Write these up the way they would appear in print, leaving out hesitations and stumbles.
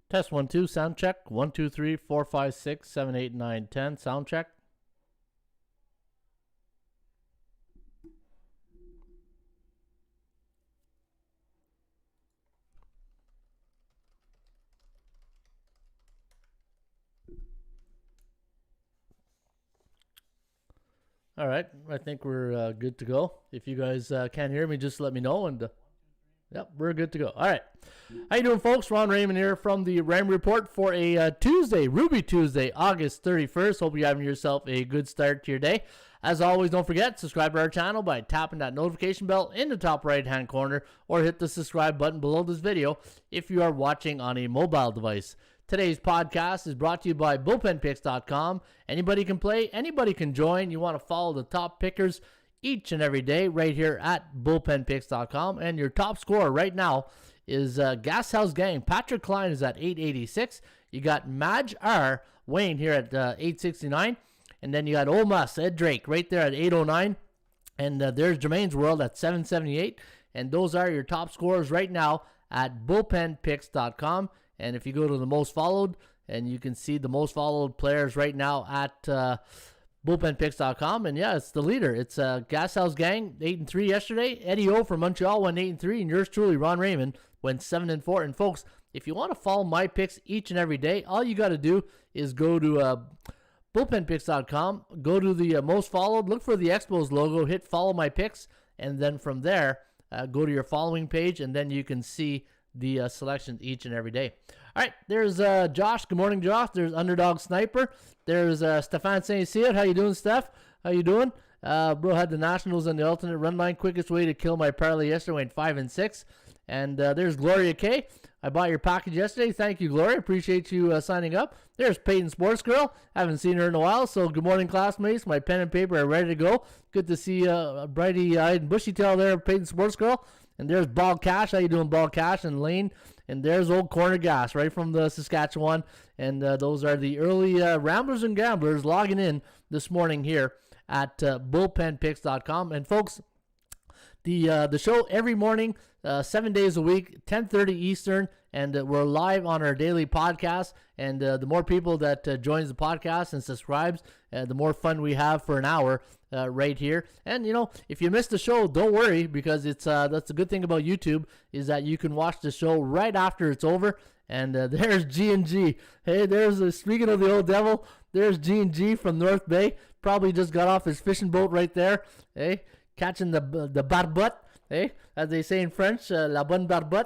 Test 1 2, sound check. 1 2 3 4 5 6 7 8 9 10. Sound check. All right, I think we're good to go. If you guys can't hear me, just let me know, and yep, we're good to go. All right, how you doing, folks? Ron Raymond here from the Raymond Report for a Tuesday, Ruby Tuesday, August 31st. Hope you're having yourself a good start to your day. As always, don't forget, subscribe to our channel by tapping that notification bell in the top right-hand corner, or hit the subscribe button below this video if you are watching on a mobile device. Today's podcast is brought to you by bullpenpicks.com. Anybody can play, anybody can join. You want to follow the top pickers each and every day right here at bullpenpicks.com. And your top scorer right now is Gas House Gang. Patrick Klein is at 886. You got Madge R. Wayne here at 869. And then you got Omas, Ed Drake right there at 809. And there's Jermaine's World at 778. And those are your top scorers right now at bullpenpicks.com. And if you go to the most followed, and you can see the most followed players right now at bullpenpicks.com. And yeah, it's the leader. It's Gas House Gang, 8-3 yesterday. Eddie O from Montreal went 8-3, and yours truly, Ron Raymond, went 7-4. And folks, if you want to follow my picks each and every day, all you got to do is go to bullpenpicks.com, go to the most followed, look for the Expos logo, hit follow my picks, and then from there, go to your following page, and then you can see the selections each and every day. All right, there's Josh. Good morning, Josh. There's Underdog Sniper. There's Stefan St. Cyr. How you doing, Steph? How you doing? Bro had the Nationals on the alternate run line. Quickest way to kill my parlay yesterday, went 5-6. And there's Gloria K. I bought your package yesterday. Thank you, Gloria. Appreciate you signing up. There's Peyton Sports Girl. Haven't seen her in a while, so good morning, classmates. My pen and paper are ready to go. Good to see brighty-eyed and bushy-tailed there, Peyton Sports Girl. And there's Ball Cash. How you doing, Ball Cash and Lane? And there's Old Corner Gas right from the Saskatchewan. And those are the early Ramblers and Gamblers logging in this morning here at bullpenpicks.com. And folks, the show every morning, 7 days a week, 10:30 Eastern, and we're live on our daily podcast. And the more people that joins the podcast and subscribes, the more fun we have for an hour right here. And you know, if you missed the show, don't worry, because it's that's the good thing about YouTube, is that you can watch the show right after it's over. And there's G&G. Hey, there's speaking of the old devil, there's G&G from North Bay. Probably just got off his fishing boat right there. Hey, catching the barbot. Hey, as they say in French, la bonne barbot.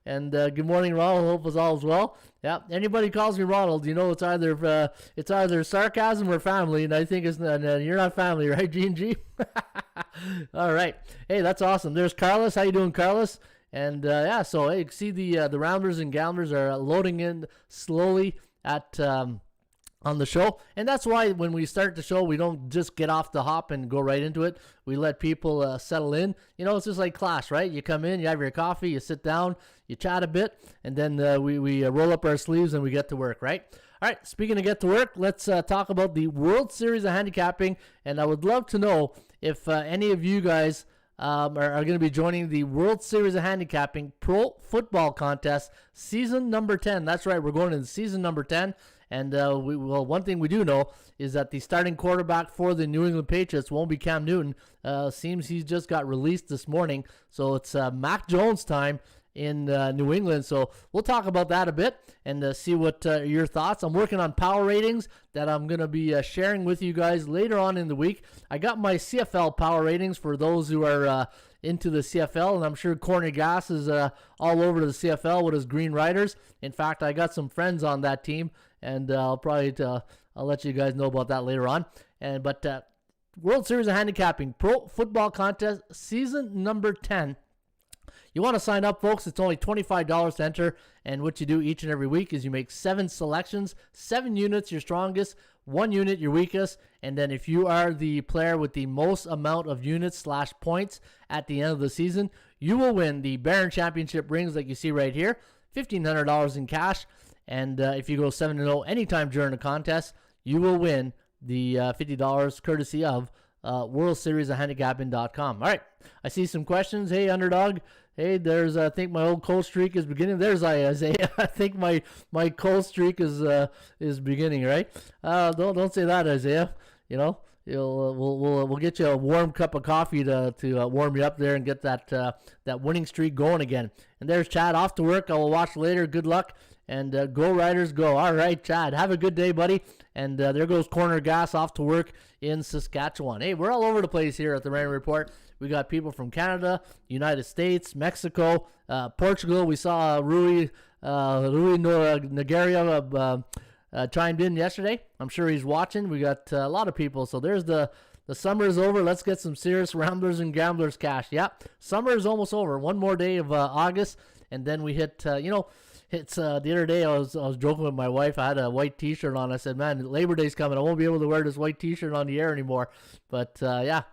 And good morning, Ronald. Hope it's all is well. Yeah, anybody calls me Ronald, you know it's either sarcasm or family, and I think it's you're not family, right, G&G? All right. Hey, that's awesome. There's Carlos. How you doing, Carlos? And yeah, so hey, see the Ramblers and Gamblers are loading in slowly at on the show. And that's why when we start the show, we don't just get off the hop and go right into it. We let people settle in. You know, it's just like class, right? You come in, you have your coffee, you sit down, you chat a bit, and then we roll up our sleeves and we get to work, right? All right, speaking of get to work, let's talk about the World Series of Handicapping. And I would love to know if any of you guys are going to be joining the World Series of Handicapping Pro Football Contest season number 10. That's right, we're going into season number 10. And one thing we do know is that the starting quarterback for the New England Patriots won't be Cam Newton. Seems he's just got released this morning. So it's Mac Jones time in New England. So we'll talk about that a bit and see what your thoughts. I'm working on power ratings that I'm going to be sharing with you guys later on in the week. I got my CFL power ratings for those who are into the CFL, and I'm sure Corny Gas is all over the CFL with his Green Riders. In fact, I got some friends on that team, and I'll let you guys know about that later on. But World Series of Handicapping Pro Football Contest season number 10. You want to sign up, folks. It's only $25 to enter, and what you do each and every week is you make 7 selections, 7 units your strongest, 1 unit your weakest, and then if you are the player with the most amount of units / points at the end of the season, you will win the Baron Championship rings like you see right here, $1,500 in cash, and if you go 7-0 anytime during the contest, you will win the $50 courtesy of World Series of Handicapping.com. All right, I see some questions. Hey, Underdog. Hey, there's I think my old cold streak is beginning. There's Isaiah. I think my cold streak is beginning. Right? Don't say that, Isaiah. You know, we'll get you a warm cup of coffee to warm you up there and get that winning streak going again. And there's Chad off to work. I will watch later. Good luck. And go Riders, go. All right, Chad, have a good day, buddy. And there goes Corner Gas off to work in Saskatchewan. Hey, we're all over the place here at the Raymond Report. We got people from Canada, United States, Mexico, Portugal. We saw Rui Nagaria chimed in yesterday. I'm sure he's watching. We got a lot of people. So there's the summer is over. Let's get some serious Ramblers and Gamblers cash. Yep, summer is almost over. One more day of August, and then we hit, It's the other day I was joking with my wife. I had a white T-shirt on. I said, "Man, Labor Day's coming. I won't be able to wear this white T-shirt on the air anymore." But yeah,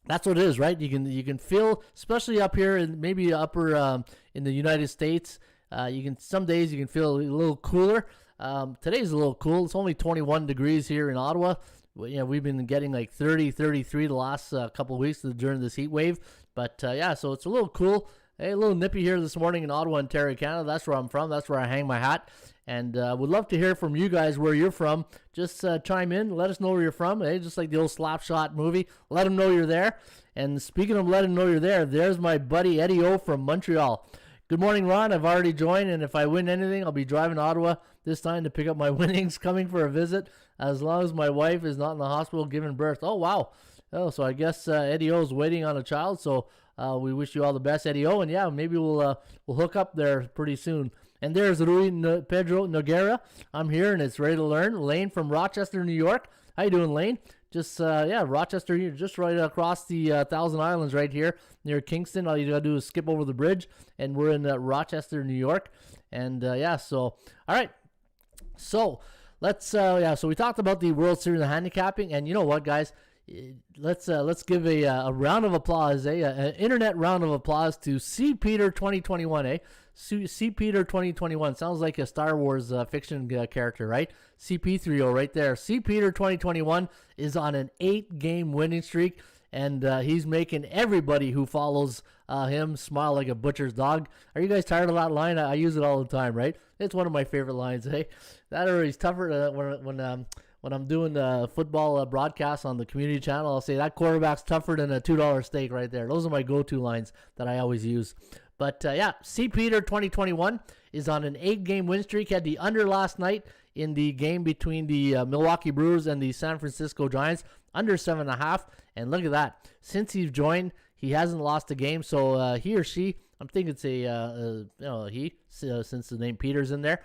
that's what it is, right? You can feel, especially up here and maybe upper in the United States. Some days you can feel a little cooler. Today's a little cool. It's only 21 degrees here in Ottawa. We've been getting like 30, 33 the last couple of weeks during this heat wave. But yeah, so it's a little cool. Hey, a little nippy here this morning in Ottawa, Ontario, Canada. That's where I'm from. That's where I hang my hat. And would love to hear from you guys where you're from. Just chime in. Let us know where you're from. Hey, just like the old Slapshot movie. Let them know you're there. And speaking of letting them know you're there, there's my buddy Eddie O from Montreal. Good morning, Ron. I've already joined, and if I win anything, I'll be driving to Ottawa this time to pick up my winnings, coming for a visit, as long as my wife is not in the hospital giving birth. Oh, wow. Oh, so I guess Eddie O is waiting on a child, so we wish you all the best, Eddie O, and yeah, maybe we'll hook up there pretty soon. And there's Pedro Noguera. I'm here, and it's ready to learn. Lane from Rochester, New York. How you doing, Lane? Just Rochester, just right across the Thousand Islands, right here near Kingston. All you gotta do is skip over the bridge, and we're in Rochester, New York. And so all right, so let's so we talked about the World Series of handicapping, and you know what, guys? Let's give a round of applause, an internet round of applause to C. Peter 2021, C. Peter 2021 sounds like a Star Wars fiction character, right? CP3O right there. C. Peter 2021 is on an 8-game winning streak, and he's making everybody who follows him smile like a butcher's dog. Are you guys tired of that line? I use it all the time, right? It's one of my favorite lines. Hey, that or he's tougher when I'm doing football broadcasts on the community channel. I'll say that quarterback's tougher than a $2 steak right there. Those are my go-to lines that I always use. But yeah, C. Peter 2021 is on an 8-game win streak. Had the under last night in the game between the Milwaukee Brewers and the San Francisco Giants, under 7.5. And look at that. Since he's joined, he hasn't lost a game. So he or she, I'm thinking it's he, since the name Peter's in there.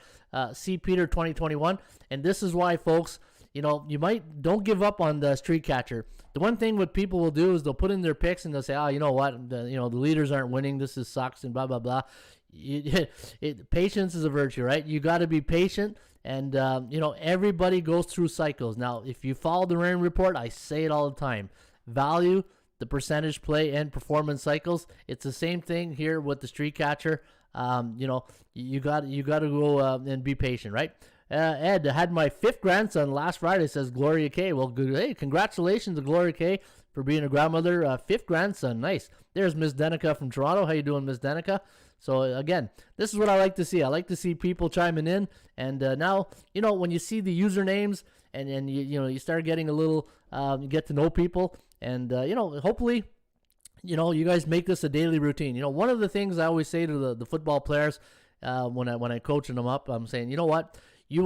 C. Peter 2021. And this is why, folks, don't give up on the streak catcher. The one thing what people will do is they'll put in their picks and they'll say, you know what, the leaders aren't winning. This sucks and blah, blah, blah. Patience is a virtue, right? You got to be patient. And, everybody goes through cycles. Now, if you follow the Raymond Report, I say it all the time. Value the percentage play and performance cycles. It's the same thing here with the streak catcher. You got to go and be patient, right? Ed, I had my 5th grandson last Friday, says Gloria K. Well, good. Hey, congratulations to Gloria K. for being a grandmother. 5th grandson, nice. There's Miss Denica from Toronto. How you doing, Miss Denica? So, again, this is what I like to see. I like to see people chiming in. And now, when you see the usernames and you start getting a little, you get to know people. And, hopefully, you guys make this a daily routine. One of the things I always say to the football players when I coaching them up, I'm saying, you know what? You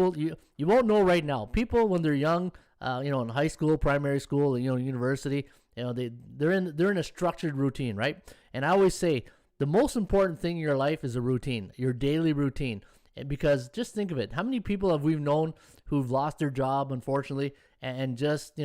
won't know right now. People when they're young, in high school, primary school, university, they're in a structured routine, right? And I always say the most important thing in your life is a routine, your daily routine. Because just think of it, how many people have we known who've lost their job, unfortunately, and just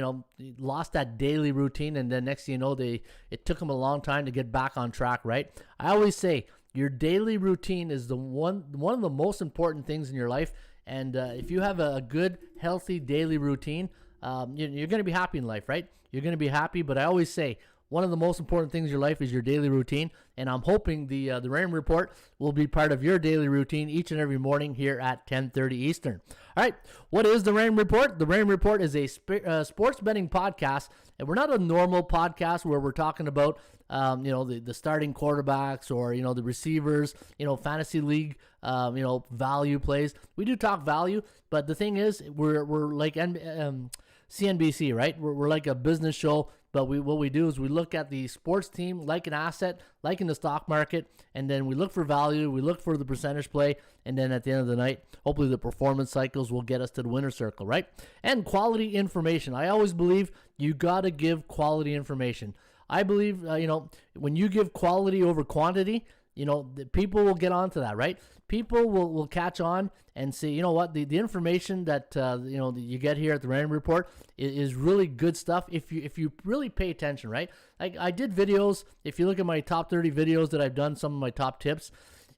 lost that daily routine, and then next thing you know, it took them a long time to get back on track, right? I always say your daily routine is one of the most important things in your life. And if you have a good, healthy daily routine, you're going to be happy in life, right? You're going to be happy. But I always say one of the most important things in your life is your daily routine, and I'm hoping the Raymond Report will be part of your daily routine each and every morning here at 10:30 Eastern. All right, what is the Raymond Report? The Raymond Report is a sports betting podcast, and we're not a normal podcast where we're talking about the starting quarterbacks or the receivers, fantasy league, value plays. We do talk value, but the thing is, we're like CNBC, right? We're like a business show, but what we do is we look at the sports team like an asset, like in the stock market, and then we look for value, we look for the percentage play, and then at the end of the night, hopefully the performance cycles will get us to the winner's circle, right? And quality information. I always believe you got to give quality information. I believe, when you give quality over quantity, the people will get onto that, right? People will catch on and say, you know what, the information that you get here at the Raymond Report is really good stuff if you really pay attention, right? Like I did videos. If you look at my top 30 videos that I've done, some of my top tips,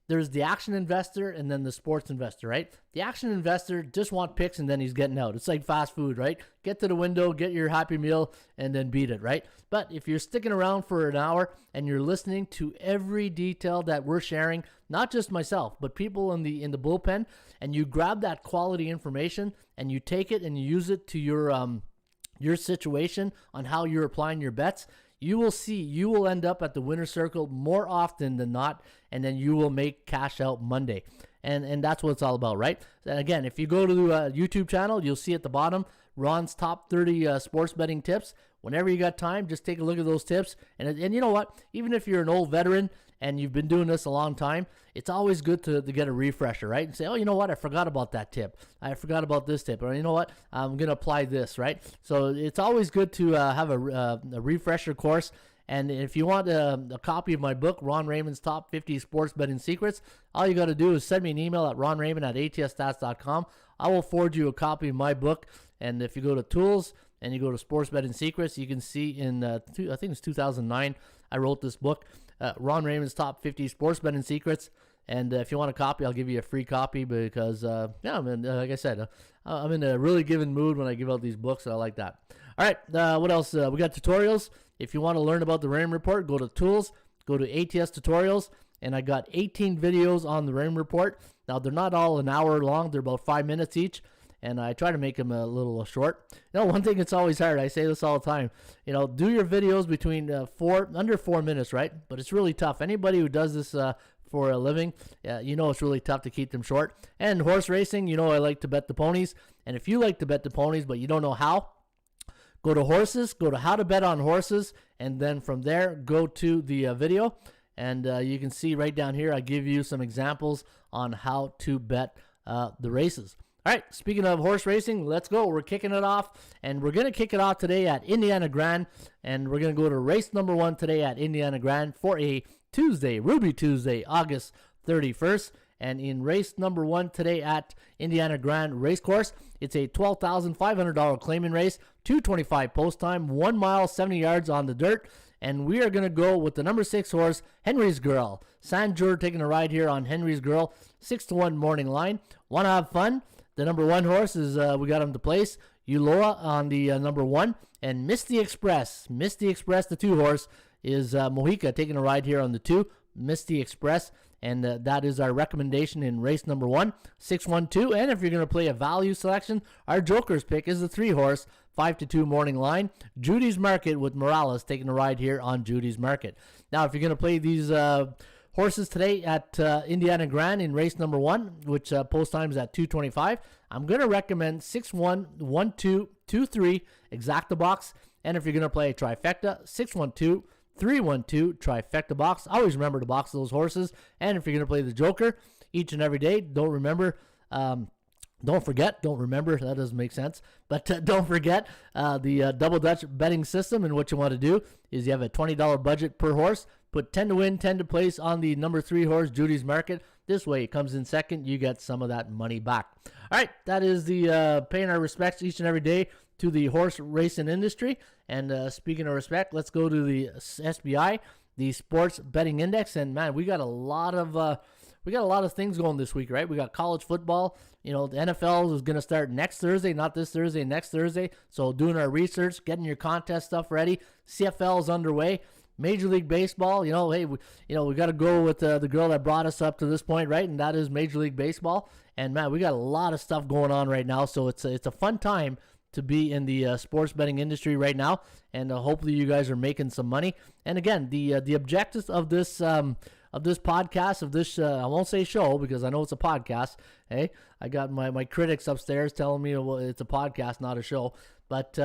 there's the action investor and then the sports investor, right? The action investor just want picks and then he's getting out. It's like fast food, right? Get to the window, get your Happy Meal, and then beat it, right? But if you're sticking around for an hour and you're listening to every detail that we're sharing, not just myself, but people in the bullpen, and you grab that quality information and you take it and you use it to your situation on how you're applying your bets, you will end up at the winner's circle more often than not, and then you will make cash out Monday. And that's what it's all about, right? And again, if you go to the YouTube channel, you'll see at the bottom, Ron's top 30 sports betting tips. Whenever you got time, just take a look at those tips. And you know what? Even if you're an old veteran and you've been doing this a long time, it's always good to get a refresher, right? And say, oh, you know what? I forgot about that tip. I forgot about this tip. Or you know what? I'm going to apply this, right? So it's always good to have a refresher course. And if you want a copy of my book, Ron Raymond's Top 50 Sports Betting Secrets, all you got to do is send me an email at ronraymond@atsstats.com. I will forward you a copy of my book. And if you go to Tools and you go to Sports Betting Secrets, you can see in, I think it's 2009, I wrote this book, Ron Raymond's Top 50 Sports Betting Secrets. And if you want a copy, I'll give you a free copy because, like I said, I'm in a really giving mood when I give out these books, and I like that. All right, what else? We got tutorials. If you want to learn about the Raymond Report, go to Tools, go to ATS Tutorials, and I got 18 videos on the Raymond Report. Now, they're not all an hour long. They're about 5 minutes each, and I try to make them a little short. One thing that's always hard, I say this all the time, do your videos between under 4 minutes, right? But it's really tough. Anybody who does this for a living, it's really tough to keep them short. And horse racing, I like to bet the ponies. And if you like to bet the ponies, but you don't know how, go to horses, go to how to bet on horses, and then from there, go to the video. And you can see right down here, I give you some examples on how to bet the races. All right, speaking of horse racing, let's go. We're kicking it off, and we're going to kick it off today at Indiana Grand, and we're going to go to race number 1 today at Indiana Grand for a Tuesday, Ruby Tuesday, August 31st. And in race number 1 today at Indiana Grand Racecourse, it's a $12,500 claiming race, 2:25 post time, 1 mile, 70 yards on the dirt. And we are going to go with the number 6 horse, Henry's Girl. Sanjur taking a ride here on Henry's Girl, 6-1 morning line. Want to have fun? The number 1 horse is, we got him to place, Uloa on the number 1. And Misty Express, the 2 horse, is Mojica taking a ride here on the 2, Misty Express. And that is our recommendation in race number 1, 6-1-2. And if you're going to play a value selection, our joker's pick is the 3 horse, 5-2 morning line, Judy's Market, with Morales taking a ride here on Judy's Market. Now, if you're going to play these horses today at Indiana Grand in race number 1, which post time is at 2:25, I'm going to recommend 6-1, 1-2, 2-3, exacta box. And if you're going to play a trifecta, 6-1-2, 3-1-2 trifecta box. Always remember to box those horses. And if you're going to play the joker each and every day, don't remember, that doesn't make sense, but don't forget the double Dutch betting system. And what you want to do is you have a $20 budget per horse, put 10 to win, 10 to place on the number 3 horse, Judy's Market. This way it comes in second, you get some of that money back. All right, that is the paying our respects each and every day to the horse racing industry. And speaking of respect, let's go to the SBI, the Sports Betting Index. And man, we got a lot of we got a lot of things going this week, right? We got college football. The NFL is going to start next Thursday, not this Thursday, next Thursday. So doing our research, getting your contest stuff ready. CFL is underway. Major League Baseball, hey, we got to go with the girl that brought us up to this point, right? And that is Major League Baseball. And man, we got a lot of stuff going on right now. So it's a fun time to be in the sports betting industry right now, and hopefully you guys are making some money. And again, the objectives of this podcast, of this I won't say show because I know it's a podcast. Hey, I got my critics upstairs telling me it's a podcast, not a show. But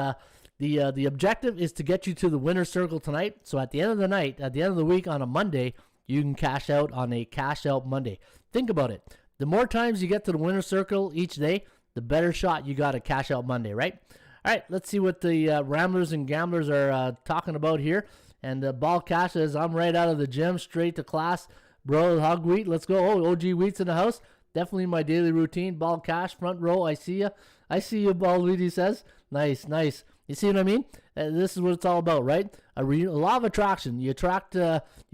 the objective is to get you to the winner's circle tonight. So at the end of the night, at the end of the week on a Monday, you can cash out on a cash out Monday. Think about it. The more times you get to the winner's circle each day, the better shot you got to cash out Monday, right? All right, let's see what the Ramblers and Gamblers are talking about here. And Ball Cash says, I'm right out of the gym, straight to class. Bro, Hog Wheat, let's go. Oh, OG Wheat's in the house. Definitely my daily routine. Ball Cash, front row, I see you. I see you, Ball Wheat, he says. Nice. You see what I mean? This is what it's all about, right? A law of attraction. You attract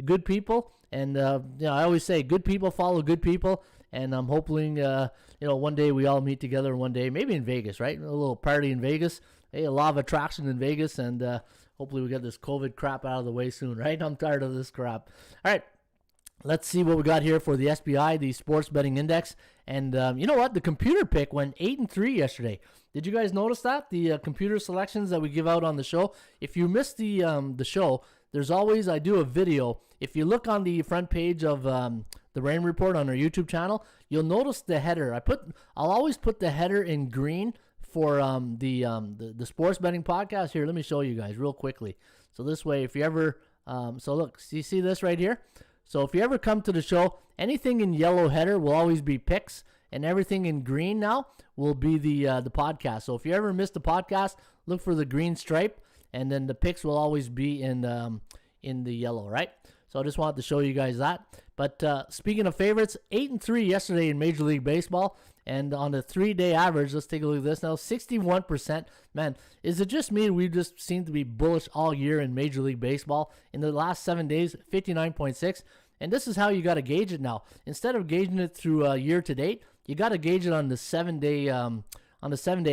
good people. And, I always say good people follow good people. And I'm hoping, one day we all meet together one day, maybe in Vegas, right? A little party in Vegas. Hey, a law of attraction in Vegas. And hopefully we get this COVID crap out of the way soon, right? I'm tired of this crap. All right. Let's see what we got here for the SBI, the Sports Betting Index. And you know what? The computer pick went 8-3 yesterday. Did you guys notice that? The computer selections that we give out on the show. If you missed the show, there's always, I do a video. If you look on the front page of the Raymond Report on our YouTube channel, you'll notice the header. I'll always put the header in green for the sports betting podcast. Here, let me show you guys real quickly. So this way, if you ever, so look, you see this right here? So if you ever come to the show, anything in yellow header will always be picks, and everything in green now will be the podcast. So if you ever miss the podcast, look for the green stripe, and then the picks will always be in the yellow, right? So I just wanted to show you guys that. But speaking of favorites, 8-3 yesterday in Major League Baseball. And on the 3-day average, let's take a look at this now, 61%. Man, is it just me? We just seem to be bullish all year in Major League Baseball. In the last 7 days, 59.6. And this is how you got to gauge it now. Instead of gauging it through year to date, you got to gauge it on the 7-day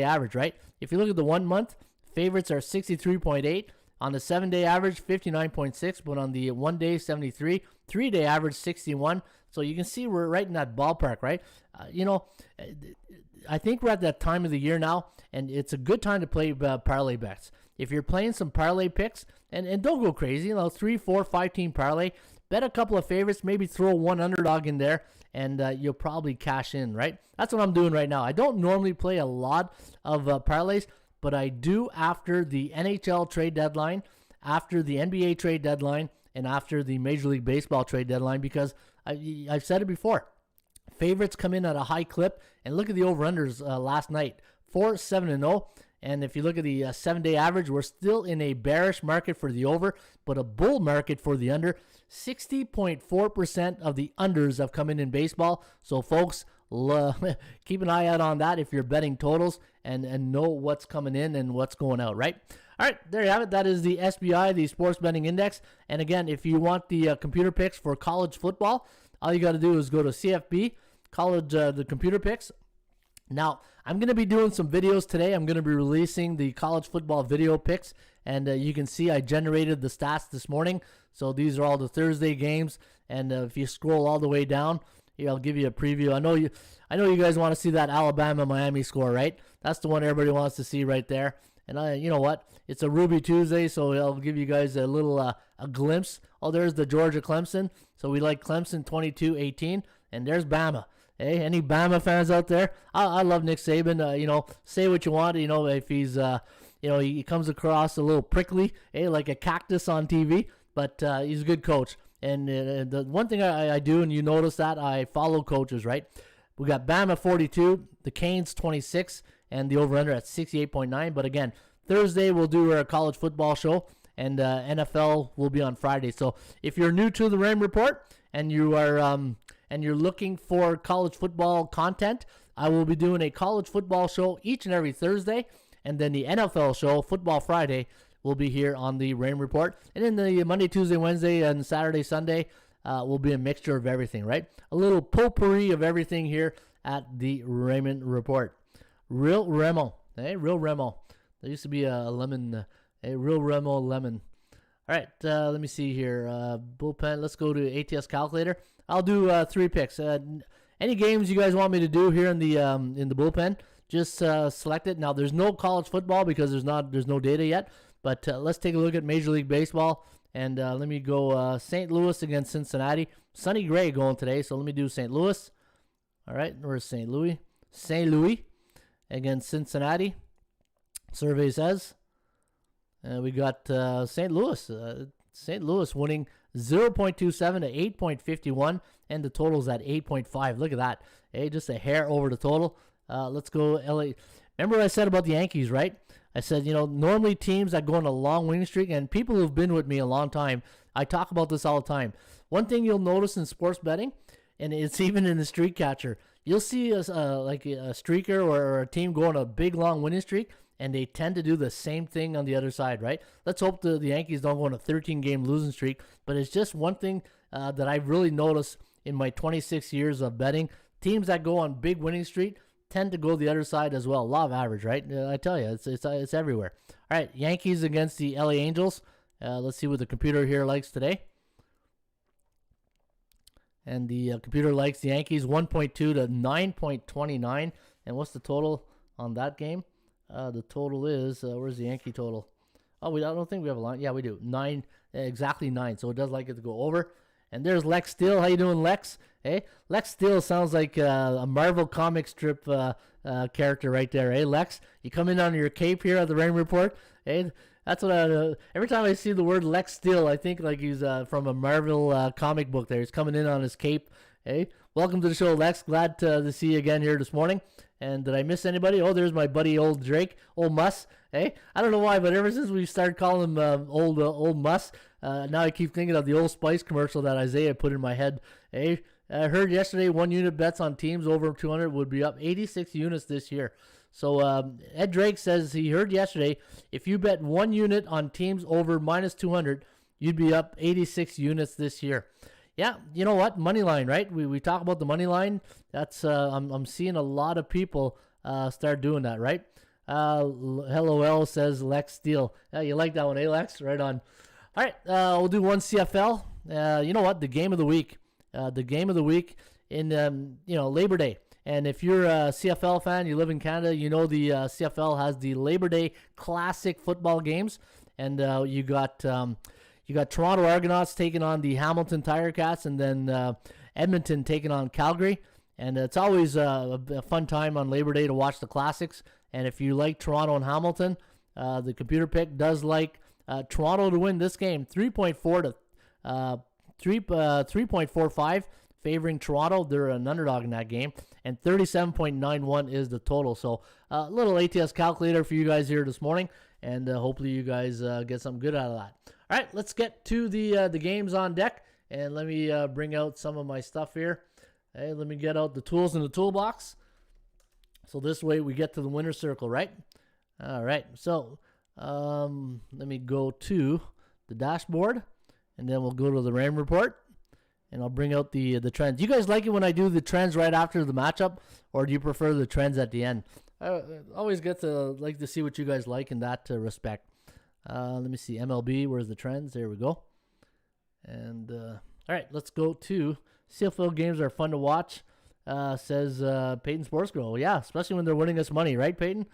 average, right? If you look at the 1 month, favorites are 63.8. On the 7-day average, 59.6, but on the 1 day, 73. 3-day average, 61. So you can see we're right in that ballpark, right? I think we're at that time of the year now, and it's a good time to play parlay bets. If you're playing some parlay picks, and don't go crazy, 3, 4, 5 team parlay, bet a couple of favorites, maybe throw one underdog in there, and you'll probably cash in, right? That's what I'm doing right now. I don't normally play a lot of parlays, but I do after the NHL trade deadline, after the NBA trade deadline, and after the Major League Baseball trade deadline, because I've said it before. Favorites come in at a high clip, and look at the over-unders last night, 4-7-0. And if you look at the 7-day average, we're still in a bearish market for the over, but a bull market for the under. 60.4% of the unders have come in baseball. So, folks, keep an eye out on that if you're betting totals and know what's coming in and what's going out, right? All right, there you have it. That is the SBI, the Sports Betting Index. And again, if you want the computer picks for college football, all you got to do is go to CFB, the computer picks. Now, I'm going to be doing some videos today. I'm going to be releasing the college football video picks. And you can see I generated the stats this morning. So these are all the Thursday games. And if you scroll all the way down, here, I'll give you a preview. I know you guys want to see that Alabama-Miami score, right? That's the one everybody wants to see right there. And you know what? It's a Ruby Tuesday, so I'll give you guys a little a glimpse. Oh, there's the Georgia-Clemson. So we like Clemson 22-18. And there's Bama. Hey, any Bama fans out there? I love Nick Saban. Say what you want. If he's, he comes across a little prickly, like a cactus on TV. But he's a good coach. And the one thing I do, and you notice that, I follow coaches, right? We got Bama 42, the Canes 26, and the over-under at 68.9. But again, Thursday we'll do our college football show, and NFL will be on Friday. So if you're new to the Raymond Report and you are and you're looking for college football content, I will be doing a college football show each and every Thursday, and then the NFL show, Football Friday, will be here on the Raymond Report. And then the Monday, Tuesday, Wednesday, and Saturday, Sunday, will be a mixture of everything, right? A little potpourri of everything here at the Raymond Report. Real Remo. Hey, Real Remo. There used to be a lemon, a Real Remo lemon. All right, let me see here. Bullpen, let's go to ATS calculator. I'll do 3 picks. Any games you guys want me to do here in the bullpen, just select it. Now, there's no college football because there's no data yet, but let's take a look at Major League Baseball. And let me go St. Louis against Cincinnati. Sonny Gray going today, so let me do St. Louis. All right, where's St. Louis? St. Louis against Cincinnati. Survey says. We got St. Louis. St. Louis winning 0.27 to 8.51, and the total's at 8.5. Look at that. Hey, just a hair over the total. Let's go LA. Remember what I said about the Yankees, right? I said, normally teams that go on a long winning streak, and people who've been with me a long time, I talk about this all the time. One thing you'll notice in sports betting, and it's even in the streak catcher, you'll see like a streaker or a team go on a big long winning streak, and they tend to do the same thing on the other side, right? Let's hope the Yankees don't go on a 13-game losing streak, but it's just one thing that I've really noticed in my 26 years of betting. Teams that go on big winning streak tend to go the other side as well. Law of average, right? I tell you, it's everywhere. All right, Yankees against the LA Angels. Let's see what the computer here likes today. And the computer likes the Yankees 1.2 to 9.29. And what's the total on that game? The total is, where's the Yankee total? Oh, I don't think we have a line. Yeah, we do. 9, exactly 9. So it does like it to go over. And there's Lex Steele. How you doing, Lex? Hey, Lex Steele sounds like a Marvel comic strip character right there. Hey, Lex, you come in on your cape here at the Rain Report. Hey, that's what every time I see the word Lex Steele, I think like he's from a Marvel comic book there. He's coming in on his cape. Hey, welcome to the show, Lex. Glad to see you again here this morning. And did I miss anybody? Oh, there's my buddy, old Drake, old Muss. Hey, I don't know why, but ever since we started calling him old Muss, now I keep thinking of the Old Spice commercial that Isaiah put in my head. Hey, I heard yesterday 1 unit bets on teams over 200 would be up 86 units this year. So Ed Drake says he heard yesterday if you bet 1 unit on teams over minus 200, you'd be up 86 units this year. Yeah, you know what? Money line, right? We talk about the money line. That's I'm seeing a lot of people start doing that, right? LOL says Lex Steele. Yeah, you like that one, eh, Lex? Right on. All right, we'll do one CFL. You know what? The game of the week. The game of the week in Labor Day. And if you're a CFL fan, you live in Canada, you know the CFL has the Labor Day Classic football games, and you got Toronto Argonauts taking on the Hamilton Tiger Cats, and then Edmonton taking on Calgary. And it's always a fun time on Labor Day to watch the classics. And if you like Toronto and Hamilton, the computer pick does like Toronto to win this game, 3.4 to 3.45, favoring Toronto. They're an underdog in that game, and 37.91 is the total. So a little ATS calculator for you guys here this morning, and hopefully you guys get something good out of that. All right, let's get to the games on deck, and let me bring out some of my stuff here. Hey, let me get out the tools in the toolbox. So this way we get to the winner's circle, right? All right, so let me go to the dashboard, and then we'll go to the Rain Report, and I'll bring out the trends. You guys like it when I do the trends right after the matchup, or do you prefer the trends at the end? I always get to like to see what you guys like in that respect. Let me see, MLB, where's the trends? There we go. And all right, let's go to Cfl Games are fun to watch, says Peyton Sports Girl. Yeah, especially when they're winning us money, right, Peyton?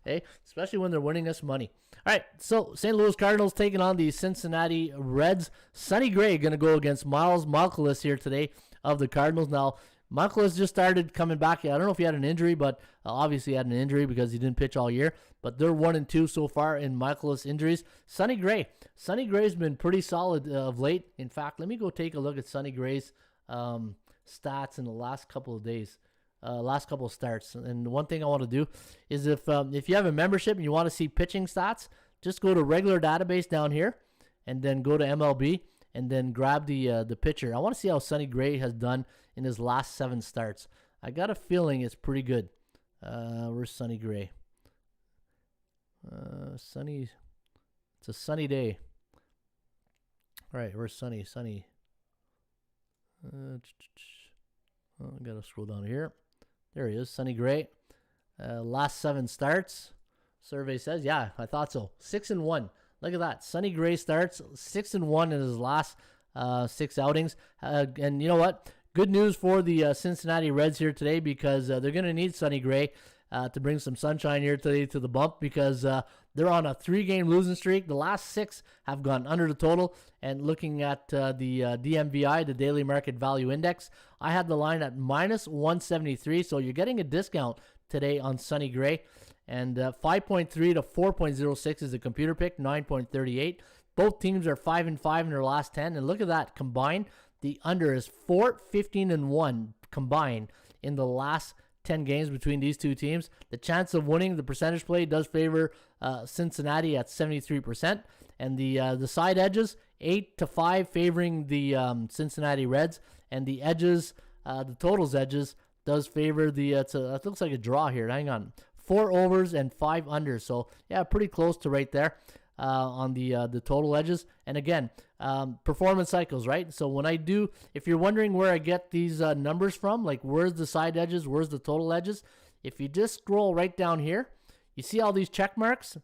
Hey, especially when they're winning us money. All right, so St. Louis Cardinals taking on the Cincinnati Reds. Sonny Gray going to go against Miles Mikolas here today of the Cardinals. Now, Mikolas just started coming back. I don't know if he had an injury, but obviously he had an injury because he didn't pitch all year. But they're 1-2 so far in Mikolas injuries. Sonny Gray's been pretty solid of late. In fact, let me go take a look at Sonny Gray's stats in the last couple of days. Last couple of starts. And one thing I want to do is if you have a membership and you want to see pitching stats, just go to regular database down here and then go to MLB and then grab the pitcher. I want to see how Sonny Gray has done in his last 7 starts. I got a feeling it's pretty good. Where's Sonny Gray? It's a sunny day. All right, where's Sonny? I got to scroll down here. There he is, Sonny Gray. Last 7 starts. Survey says, yeah, I thought so. 6-1. Look at that. Sonny Gray starts 6-1 in his last 6 outings. And you know what? Good news for the Cincinnati Reds here today, because they're going to need Sonny Gray to bring some sunshine here today to the bump, because they're on a 3-game losing streak. The last 6 have gone under the total. And looking at the DMVI, the Daily Market Value Index, I had the line at minus 173. So you're getting a discount today on Sonny Gray. And 5.3 to 4.06 is the computer pick, 9.38. Both teams are 5-5 in their last 10. And look at that combined. The under is 4-15-1 combined in the last 10 games between these two teams. The chance of winning, the percentage play does favor Cincinnati at 73%. And the side edges, 8-5 favoring the Cincinnati Reds. And the edges, the totals edges, does favor the, it looks like a draw here. Hang on. 4 overs and 5 unders. So, yeah, pretty close to right there on the total edges. And again, performance cycles, right? So when I do, if you're wondering where I get these numbers from, like where's the side edges, where's the total edges, if you just scroll right down here, you see all these check marks?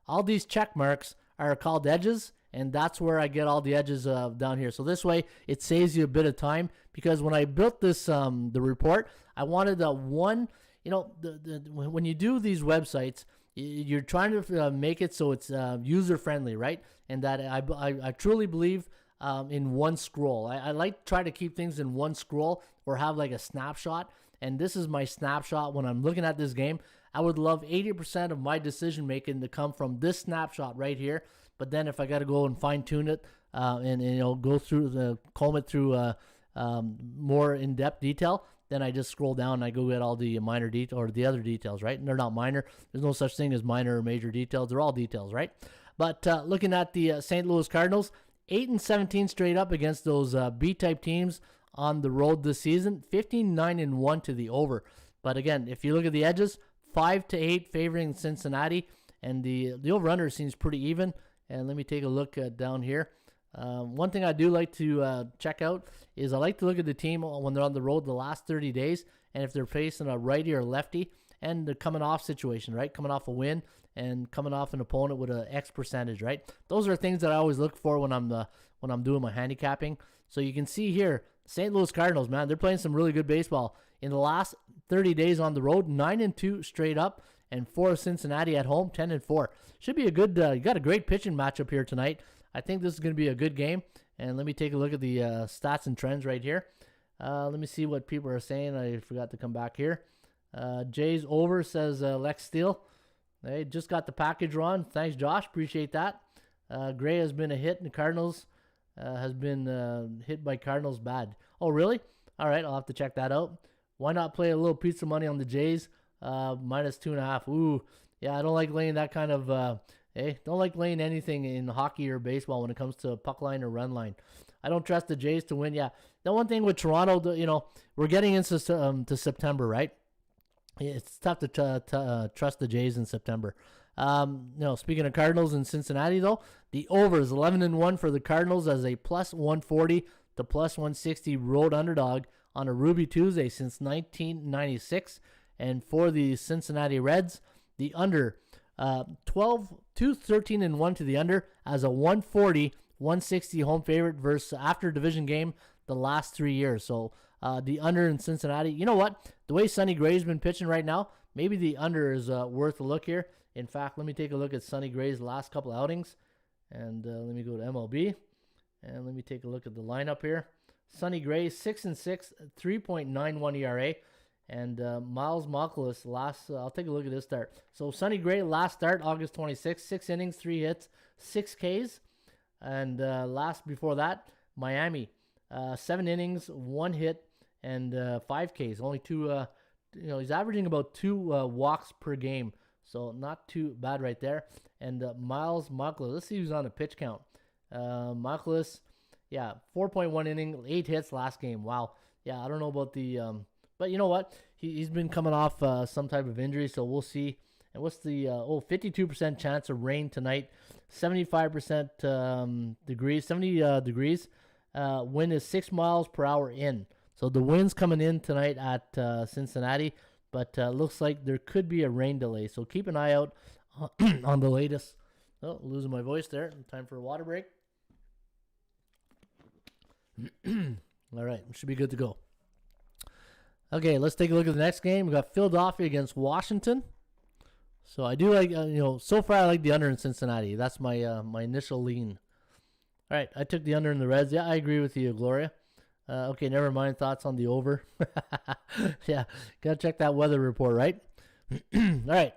All these check marks are called edges, and that's where I get all the edges down here. So this way, it saves you a bit of time, because when I built this, the report, I wanted one. You know, when you do these websites, you're trying to make it so it's user-friendly, right? And that I truly believe in one scroll. I like to try to keep things in one scroll or have like a snapshot. And this is my snapshot when I'm looking at this game. I would love 80% of my decision-making to come from this snapshot right here. But then if I got to go and fine-tune it and you know, go through comb it through more in-depth detail, then I just scroll down and I go get all the minor detail or the other details, right? And they're not minor. There's no such thing as minor or major details. They're all details, right? But looking at the St. Louis Cardinals, 8-17 straight up against those B-type teams on the road this season. 15-9-1 to the over. But again, if you look at the edges, 5-8 favoring Cincinnati, and the over-under seems pretty even. And let me take a look down here. One thing I do like to check out is I like to look at the team when they're on the road the last 30 days, and if they're facing a righty or lefty, and the coming off situation, right? Coming off a win and coming off an opponent with an X percentage, right? Those are things that I always look for when I'm doing my handicapping. So you can see here, St. Louis Cardinals, man, they're playing some really good baseball. In the last 30 days on the road, 9-2 straight up, and 4 Cincinnati at home, 10-4. Should be a good, you got a great pitching matchup here tonight. I think this is going to be a good game. And let me take a look at the stats and trends right here. Let me see what people are saying. I forgot to come back here. Jay's over, says Lex Steele. Hey, just got the package, Ron. Thanks, Josh. Appreciate that. Gray has been a hit, and the Cardinals has been hit by Cardinals bad. Oh, really? All right, I'll have to check that out. Why not play a little pizza money on the Jays? Minus 2.5. Ooh, yeah, I don't like laying that kind of... don't like laying anything in hockey or baseball when it comes to puck line or run line. I don't trust the Jays to win. Yeah, the one thing with Toronto, you know, we're getting into to September, right? It's tough to trust the Jays in September. You know, speaking of Cardinals in Cincinnati, though, the over is 11-1 for the Cardinals as a plus 140 to plus 160 road underdog on a Ruby Tuesday since 1996. And for the Cincinnati Reds, the under 13-1 to the under as a 140-160 home favorite versus after division game the last 3 years. So the under in Cincinnati, you know what? The way Sonny Gray's been pitching right now, maybe the under is worth a look here. In fact, let me take a look at Sonny Gray's last couple outings. And let me go to MLB. And let me take a look at the lineup here. Sonny Gray, 6-6, 3.91 ERA. And Miles Mikolas, I'll take a look at this start. So Sonny Gray, last start, August 26th, 6 innings, 3 hits, 6 Ks. And last before that, Miami, 7 innings, 1 hit, and 5 Ks. Only 2, he's averaging about 2 walks per game. So not too bad right there. And Miles Mikolas, let's see who's on a pitch count. Mikolas, 4.1 inning, 8 hits last game. Wow. Yeah, I don't know about the... But you know what? He's been coming off some type of injury, so we'll see. And what's the 52% chance of rain tonight, 75% degrees, 70 degrees. Wind is 6 miles per hour in. So the wind's coming in tonight at Cincinnati, but looks like there could be a rain delay. So keep an eye out on the latest. Oh, losing my voice there. Time for a water break. All right, should be good to go. Okay, let's take a look at the next game. We got Philadelphia against Washington. So I do like, so far I like the under in Cincinnati. That's my my initial lean. All right, I took the under in the Reds. Yeah, I agree with you, Gloria. Okay, never mind. Thoughts on the over? Yeah, gotta check that weather report, right? All right,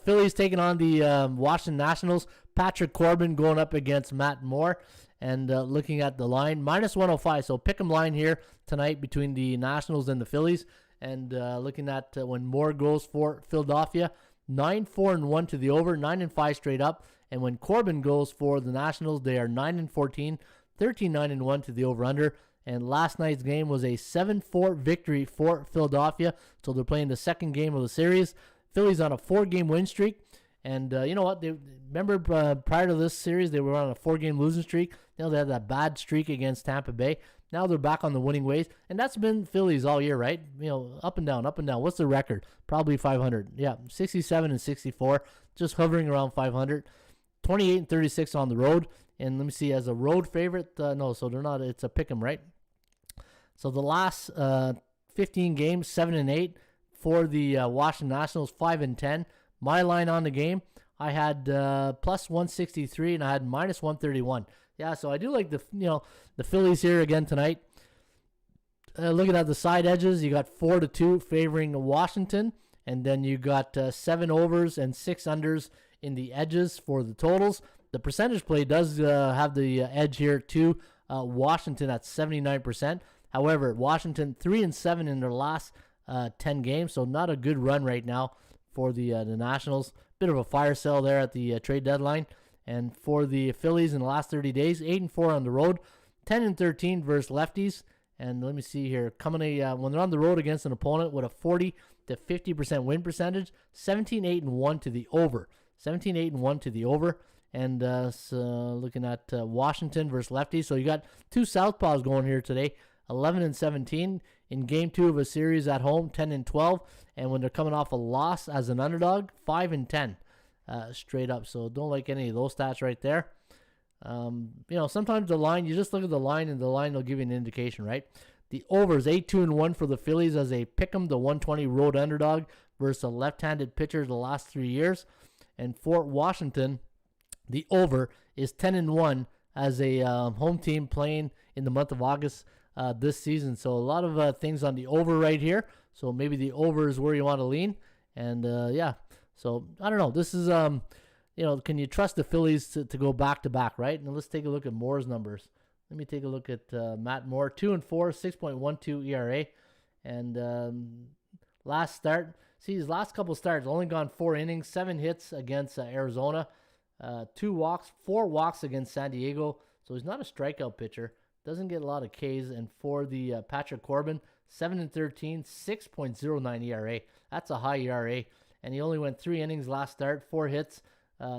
Phillies taking on the Washington Nationals. Patrick Corbin going up against Matt Moore. And looking at the line, minus 105. So pick 'em line here tonight between the Nationals and the Phillies. And looking at when Moore goes for Philadelphia, 9-4-1 to the over, 9-5 straight up. And when Corbin goes for the Nationals, they are 9-14, 13-9-1 to the over/under. And last night's game was a 7-4 victory for Philadelphia. So they're playing the second game of the series. Phillies on a 4-game win streak. And you know what? They remember prior to this series, they were on a 4-game losing streak. They had that bad streak against Tampa Bay. Now they're back on the winning ways. And that's been Phillies all year, right? Up and down, up and down. What's the record? Probably 500. Yeah, 67-64, just hovering around 500. 28-36 on the road. And let me see, as a road favorite, no, so they're not. It's a pick 'em, right? So the last 15 games, 7-8 for the Washington Nationals, 5-10. My line on the game, I had plus 163 and I had minus 131. Yeah, so I do like the Phillies here again tonight. Looking at the side edges, you got 4-2 favoring Washington, and then you got 7 overs and 6 unders in the edges for the totals. The percentage play does have the edge here to Washington at 79%. However, Washington 3-7 in their last 10 games, so not a good run right now for the Nationals. Bit of a fire sale there at the trade deadline. And for the Phillies in the last 30 days, 8-4 on the road, 10-13 versus lefties. And let me see here, when they're on the road against an opponent with a 40-50% win percentage, 17-8-1 to the over. 17-8-1 to the over. And so looking at Washington versus lefties. So you got 2 southpaws going here today, 11-17 in game 2 of a series at home, 10-12. And when they're coming off a loss as an underdog, 5-10 straight up. So don't like any of those stats right there. Sometimes the line, you just look at the line and the line will give you an indication, right? The over is 8-2-1 for the Phillies as they pick 'em, the 120 road underdog versus a left-handed pitcher the last 3 years. And for Washington, the over is 10-1 as a home team playing in the month of August this season. So a lot of things on the over right here. So maybe the over is where you want to lean. And yeah, so I don't know. This is, can you trust the Phillies to go back-to-back, right? And let's take a look at Moore's numbers. Let me take a look at Matt Moore, 2-4, 6.12 ERA. And last start, see his last couple starts, only gone 4 innings, 7 hits against Arizona, 2 walks, 4 walks against San Diego. So he's not a strikeout pitcher. Doesn't get a lot of Ks. And for the Patrick Corbin, 7-13, 6.09 ERA. That's a high ERA. And he only went 3 innings last start, 4 hits,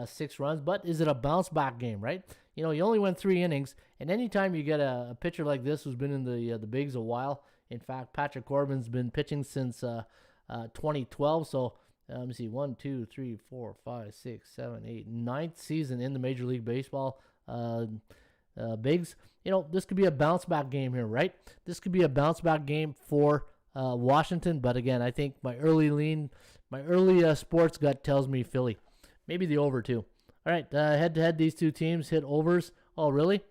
6 runs. But is it a bounce back game, right? He only went 3 innings. And anytime you get a pitcher like this who's been in the bigs a while, in fact, Patrick Corbin's been pitching since 2012. So let me see, 1, 2, 3, 4, 5, 6, 7, 8, 9th season in the Major League Baseball bigs. This could be a bounce back game here, right? This could be a bounce back game for Washington. But again, I think my early sports gut tells me Philly. Maybe the over too. All right, head-to-head, these two teams hit overs. Oh, really?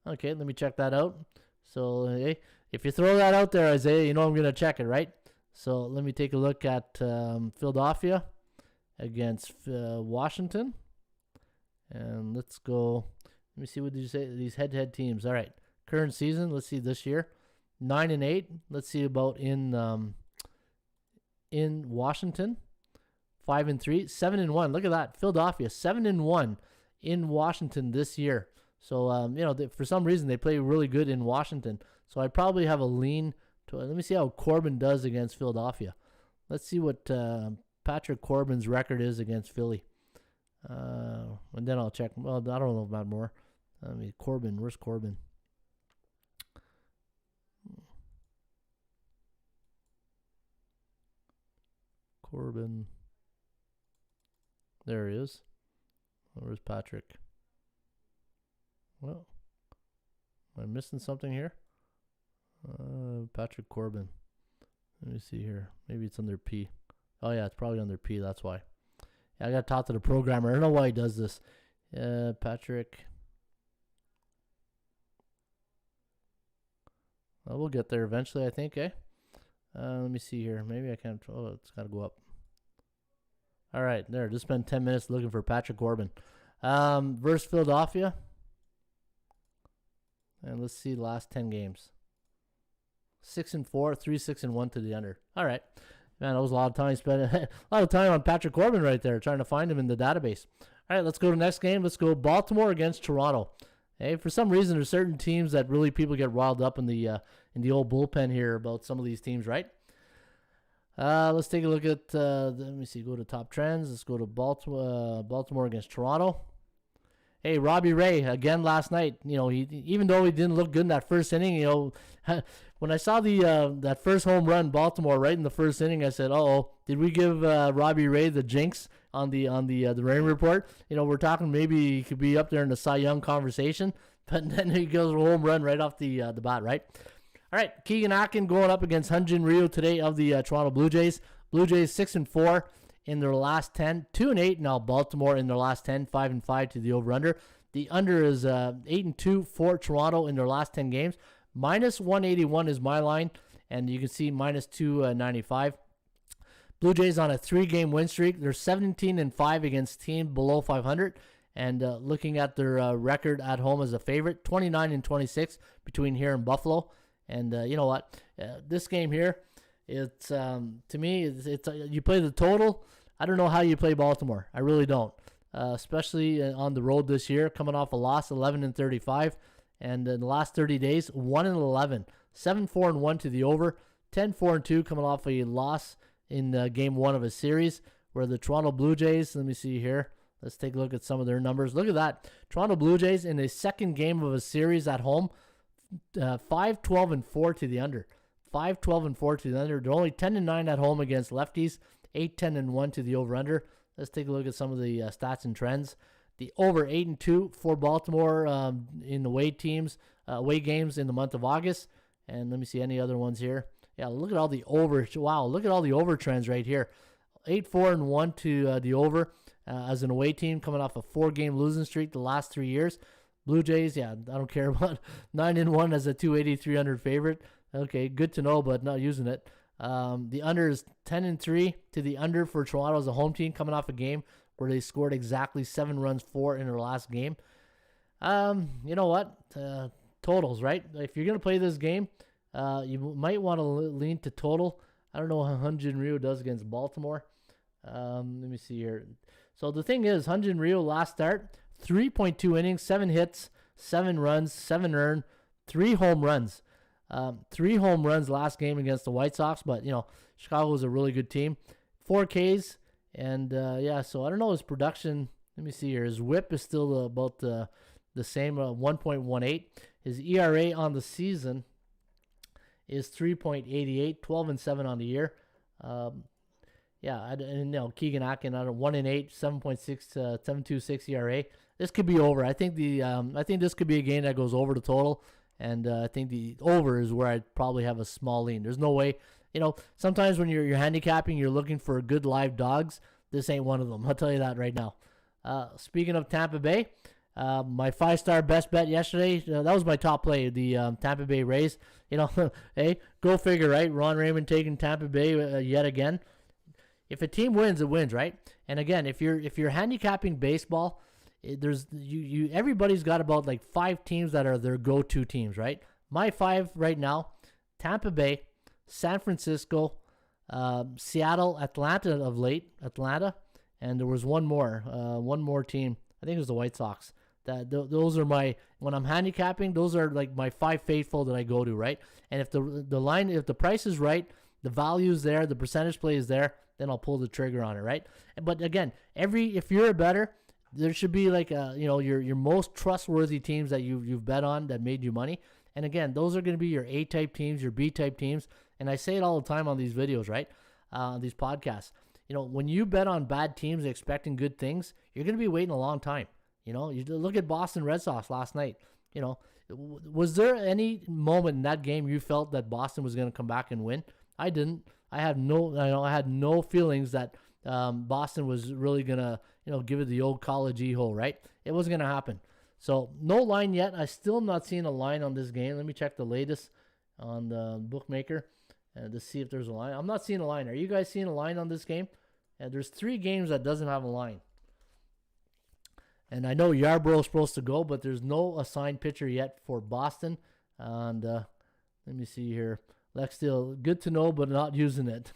Okay, let me check that out. So, hey, if you throw that out there, Isaiah, I'm going to check it, right? So let me take a look at Philadelphia against Washington. And let's go. Let me see, what did you say? These head-to-head teams. All right, current season, let's see this year. 9-8. Let's see about in Washington. 5-3, 7-1. Look at that. Philadelphia, 7-1 in Washington this year. So, for some reason, they play really good in Washington. So I probably have a lean to it. Let me see how Corbin does against Philadelphia. Let's see what Patrick Corbin's record is against Philly. And then I'll check. Well, I don't know about more. Corbin. Where's Corbin? Corbin. There he is. Where's Patrick? Well, am I missing something here? Patrick Corbin. Let me see here. Maybe it's under P. Oh, yeah, it's probably under P. That's why. Yeah, I got to talk to the programmer. I don't know why he does this. Patrick. Well, we'll get there eventually, I think, eh? Let me see here. Maybe I can't. Oh, it's got to go up. All right, there. Just spent 10 minutes looking for Patrick Corbin. Versus Philadelphia. And let's see the last 10 games. 6-4, 3-6-1 to the under. All right. Man, that was a lot of time spent. A lot of time on Patrick Corbin right there, trying to find him in the database. All right, let's go to the next game. Let's go Baltimore against Toronto. Hey, for some reason, there's certain teams that really people get riled up in the old bullpen here about some of these teams, right? Let's take a look at. Let me see. Go to top trends. Let's go to Baltimore against Toronto. Hey, Robbie Ray again last night. You know, even though he didn't look good in that first inning, you know, when I saw that first home run, Baltimore right in the first inning, I said, "Uh-oh, did we give Robbie Ray the jinx on the Raymond Report?" You know, we're talking maybe he could be up there in the Cy Young conversation, but then he goes a home run right off the bat, right? All right, Keegan Akin going up against Hyun-Jin Ryu today of the Toronto Blue Jays. Blue Jays 6-4 in their last 10, 2-8 now. Baltimore in their last 10, 5-5 to the over/under. The under is 8-2 for Toronto in their last 10 games. Minus 181 is my line, and you can see minus 295. Blue Jays on a 3-game win streak. They're 17-5 against teams below 500. And looking at their record at home as a favorite, 29-26 between here and Buffalo. And you know what? This game here, it's to me, it's you play the total. I don't know how you play Baltimore. I really don't. Especially on the road this year, coming off a loss, 11-35. And in the last 30 days, 1-11, 7-4-1 to the over, 10-4-2 coming off a loss in game one of a series where the Toronto Blue Jays, let me see here. Let's take a look at some of their numbers. Look at that. Toronto Blue Jays in a second game of a series at home, 5-12-4 to the under. 5-12-4 to the under. They're only 10-9 at home against lefties, 8-10-1 to the over-under. Let's take a look at some of the stats and trends. The over 8-2 for Baltimore in the away games in the month of August. And let me see any other ones here. Yeah, look at all the over. Wow, look at all the over trends right here. 8-4-1 to the over as an away team coming off a 4-game losing streak the last 3 years. Blue Jays, yeah, I don't care about 9-1 as a 280-300 favorite. Okay, good to know, but not using it. The under is 10-3 to the under for Toronto as a home team coming off a game where they scored exactly 7 runs for in their last game. You know what? Totals, right? If you're going to play this game, you might want to lean to total. I don't know how Hyun-Jin Ryu does against Baltimore. Let me see here. So the thing is, Hyun-Jin Ryu last start, 3.2 innings, 7 hits, 7 runs, 7 earned, 3 home runs. 3 home runs last game against the White Sox, but, you know, Chicago was a really good team. 4 Ks, and, yeah, so I don't know his production. Let me see here. His whip is still about the same, 1.18. His ERA on the season is 3.88, 12-7 on the year. Yeah, and you know, Keegan Akin on a 1-8, 7.26 ERA. This could be over. I think this could be a game that goes over the total, and I think the over is where I'd probably have a small lean. There's no way, you know. Sometimes when you're handicapping, you're looking for good live dogs. This ain't one of them. I'll tell you that right now. Speaking of Tampa Bay, my 5-star best bet yesterday, that was my top play, the Tampa Bay Rays. You know, hey, go figure, right? Ron Raymond taking Tampa Bay yet again. If a team wins, it wins, right? And again, if you're handicapping baseball, there's everybody's got about like 5 teams that are their go-to teams, right? My 5 right now: Tampa Bay, San Francisco, Seattle, Atlanta of late, and there was one more team. I think it was the White Sox. Those are my, when I'm handicapping, those are like my 5 faithful that I go to, right? And if if the price is right, the value is there, the percentage play is there, then I'll pull the trigger on it, right? But again, if you're a bettor, there should be like your most trustworthy teams that you've bet on that made you money. And again, those are going to be your A-type teams, your B-type teams. And I say it all the time on these videos, right? These podcasts. when you bet on bad teams expecting good things, you're going to be waiting a long time. You look at Boston Red Sox last night. Was there any moment in that game you felt that Boston was going to come back and win? I didn't. I had no feelings that Boston was really going to, give it the old college e-hole, right? It wasn't going to happen. So no line yet. I still am not seeing a line on this game. Let me check the latest on the bookmaker to see if there's a line. I'm not seeing a line. Are you guys seeing a line on this game? There's 3 games that doesn't have a line. And I know Yarbrough's supposed to go, but there's no assigned pitcher yet for Boston. And let me see here. Lex Steele, good to know, but not using it,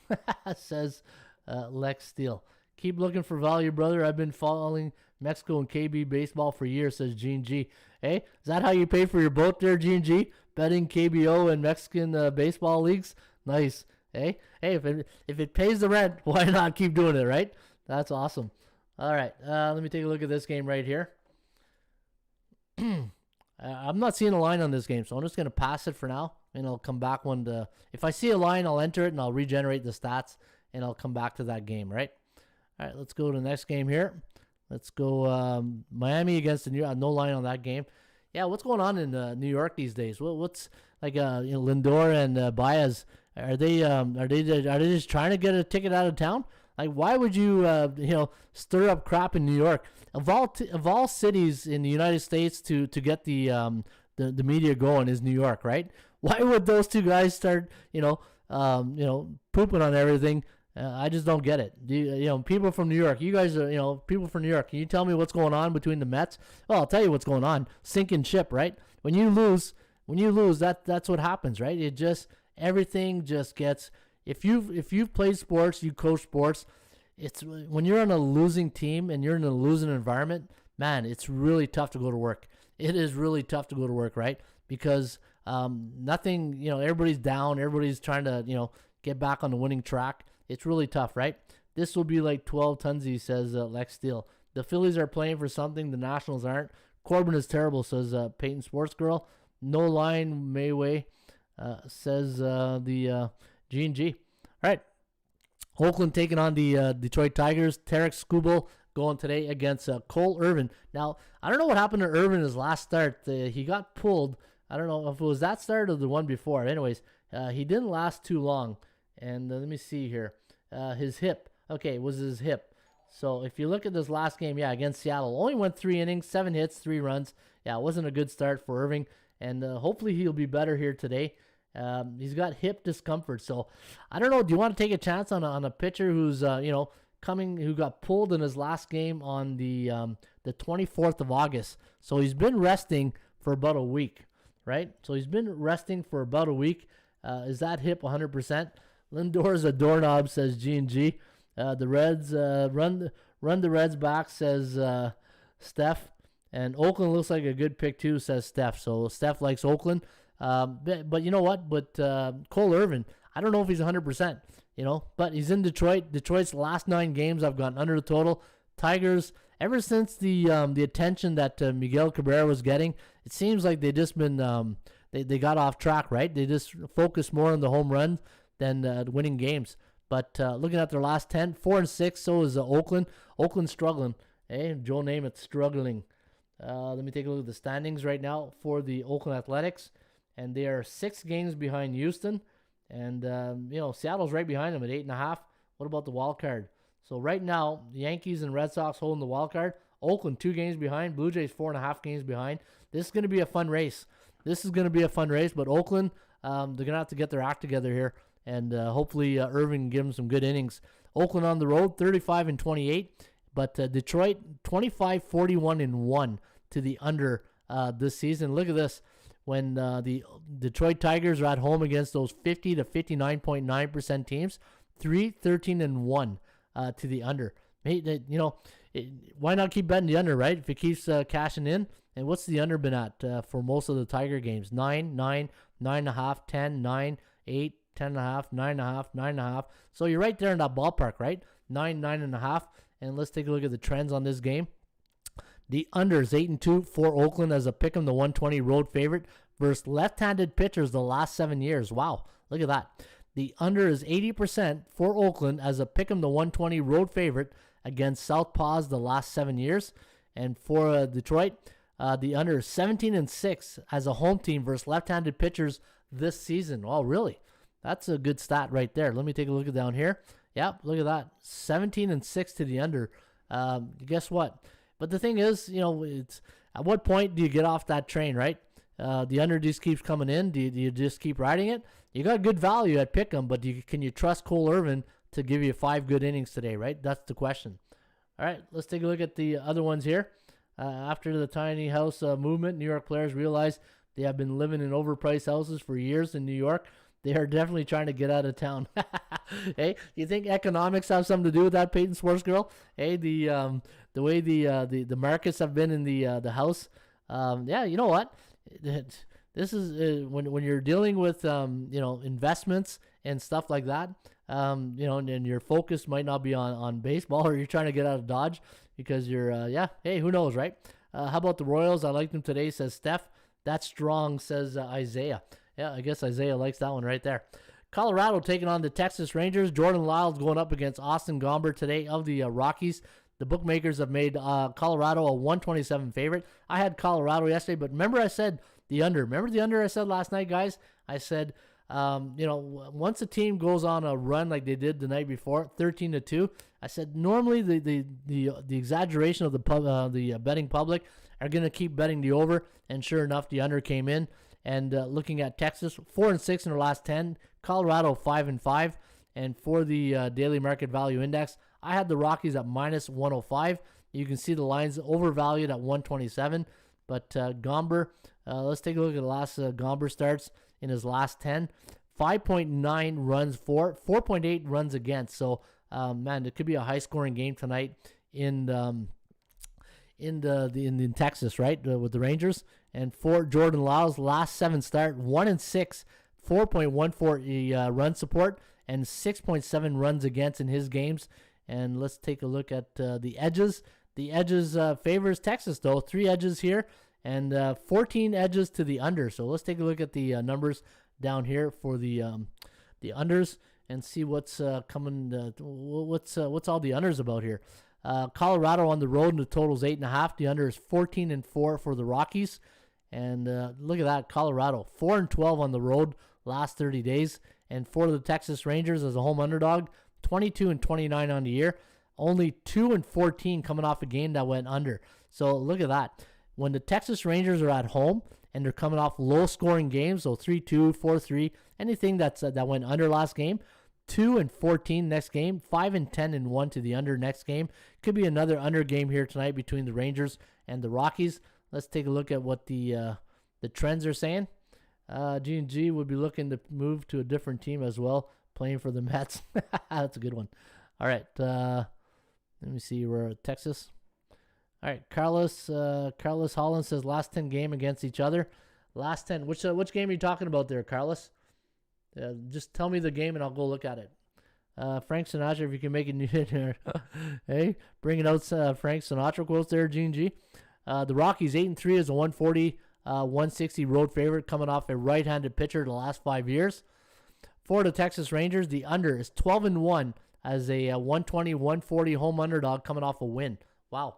says Lex Steele. Keep looking for value, brother. I've been following Mexico and KB baseball for years, says Gene G. Hey, is that how you pay for your boat there, Gene G? Betting KBO and Mexican baseball leagues? Nice. Hey, if it pays the rent, why not keep doing it, right? That's awesome. All right, let me take a look at this game right here. I'm not seeing a line on this game, so I'm just going to pass it for now, and I'll come back if I see a line, I'll enter it, and I'll regenerate the stats, and I'll come back to that game, right? All right, let's go to the next game here. Let's go Miami against the New York. No line on that game. Yeah, what's going on in New York these days? What's like Lindor and Baez? Are they just trying to get a ticket out of town? Like, why would you stir up crap in New York? Of all cities in the United States to get the media going is New York, right? Why would those two guys start pooping on everything? I just don't get it. People from New York, you guys are people from New York. Can you tell me what's going on between the Mets? Well, I'll tell you what's going on. Sinking ship, right? When you lose, that's what happens, right? Everything just gets. If you've played sports, you coach sports, it's when you're on a losing team and you're in a losing environment, man, it's really tough to go to work. It is really tough to go to work, right? Because nothing, everybody's down, everybody's trying to, get back on the winning track. It's really tough, right? This will be like 12 tonsy, says Lex Steele. The Phillies are playing for something, the Nationals aren't. Corbin is terrible, says Peyton Sports Girl. No line, Mayway, says the G&G. All right. Oakland taking on the Detroit Tigers. Tarek Skubal going today against Cole Irvin. Now, I don't know what happened to Irvin his last start. He got pulled. I don't know if it was that start or the one before. Anyways, he didn't last too long. And let me see here. His hip. Okay, it was his hip. So if you look at this last game, against Seattle, only went 3 innings, 7 hits, 3 runs. Yeah, it wasn't a good start for Irving. And hopefully he'll be better here today. He's got hip discomfort. So I don't know. Do you want to take a chance on a pitcher who's, who got pulled in his last game on the 24th of August? So he's been resting for about a week, right? So he's been resting for about a week. Is that hip 100%? Lindor's a doorknob, says G&G. The Reds run the Reds back, says Steph. And Oakland looks like a good pick too, says Steph. So Steph likes Oakland. But you know what? But Cole Irvin, I don't know if he's 100%. But he's in Detroit. Detroit's last 9 games I've gotten under the total. Tigers, ever since the attention that Miguel Cabrera was getting, it seems like they just been they got off track, right? They just focus more on the home runs than winning games. But looking at their last 10, 4-6, so is Oakland. Oakland struggling. Hey, Joe Namath struggling. Let me take a look at the standings right now for the Oakland Athletics. And they are 6 games behind Houston. And, Seattle's right behind them at 8.5. What about the wild card? So right now, the Yankees and Red Sox holding the wild card. Oakland 2 games behind. Blue Jays 4.5 games behind. This is going to be a fun race. But Oakland, they're going to have to get their act together here. And hopefully Irving can give them some good innings. Oakland on the road, 35-28. But Detroit, 25-41-1 to the under this season. Look at this. When the Detroit Tigers are at home against those 50 to 59.9% teams, 3-13-1 to the under. Why not keep betting the under, right? If it keeps cashing in. And what's the under been at for most of the Tiger games? 9, 9.5, 10, 9, 8, 10.5, 9.5, 9.5. So you're right there in that ballpark, right? 9, 9.5. And let's take a look at the trends on this game. The under is 8-2 for Oakland as a pick'em, the 120 road favorite versus left-handed pitchers the last 7 years. Wow, look at that. The under is 80% for Oakland as a pick'em the 120 road favorite against Southpaws the last 7 years. And for Detroit, the under is 17-6 as a home team versus left-handed pitchers this season. Oh, really? That's a good stat right there. Let me take a look at down here. Yep, look at that. 17-6 to the under. Guess what? But the thing is, it's at what point do you get off that train, right? The under just keeps coming in. Do you just keep riding it? You got good value at Pick'em, but can you trust Cole Irvin to give you 5 good innings today, right? That's the question. All right, let's take a look at the other ones here. After the tiny house movement, New York players realized they have been living in overpriced houses for years in New York. They are definitely trying to get out of town. Hey, you think economics have something to do with that, Peyton Sports Girl? Hey, the way the markets have been in the house. Yeah, you know what? This is when you're dealing with investments and stuff like that. And your focus might not be on baseball, or you're trying to get out of Dodge because you're hey, who knows, right? How about the Royals? I like them today, says Steph. That's strong, says Isaiah. Yeah, I guess Isaiah likes that one right there. Colorado taking on the Texas Rangers. Jordan Lyles going up against Austin Gomber today of the Rockies. The bookmakers have made Colorado a 127 favorite. I had Colorado yesterday, but remember I said the under. Remember the under I said last night, guys? I said, once a team goes on a run like they did the night before, 13-2, I said normally the exaggeration of the betting public are going to keep betting the over, and sure enough, the under came in. And looking at Texas, 4-6 in their last 10. Colorado 5-5. And for the daily market value index, I had the Rockies at -105. You can see the lines overvalued at 127. But Gomber, let's take a look at the last Gomber starts in his last 10. 5.9 runs for, 4.8 runs against. So, man, it could be a high-scoring game tonight in Texas, right, with the Rangers. And for Jordan Lyles, last 7 start, 1-6, 4.14 run support, and 6.7 runs against in his games. And let's take a look at the edges. The edges favors Texas, though. 3 edges here and 14 edges to the under. So let's take a look at the numbers down here for the unders and see what's coming. What's all the unders about here. Colorado on the road, and the total's 8.5. The under is 14-4 for the Rockies. And look at that, Colorado 4-12 on the road last 30 days. And for the Texas Rangers as a home underdog, 22-29 on the year. Only 2-14 coming off a game that went under. So look at that. When the Texas Rangers are at home and they're coming off low-scoring games, so 3-2, 4-3, anything that went under last game, 2-14 next game, 5-10-1 to the under next game. Could be another under game here tonight between the Rangers and the Rockies. Let's take a look at what the trends are saying. G&G would be looking to move to a different team as well, playing for the Mets. That's a good one. All right, let me see. We're at Texas. All right, Carlos Holland says last 10 game against each other. Last 10. Which game are you talking about there, Carlos? Just tell me the game and I'll go look at it. Frank Sinatra, if you can make it new here. Hey, bringing out Frank Sinatra quotes there, G&G. The Rockies 8-3 is a 140, 160 road favorite coming off a right-handed pitcher the last 5 years. For the Texas Rangers, the under is 12-1 as a 120, 140 home underdog coming off a win. Wow.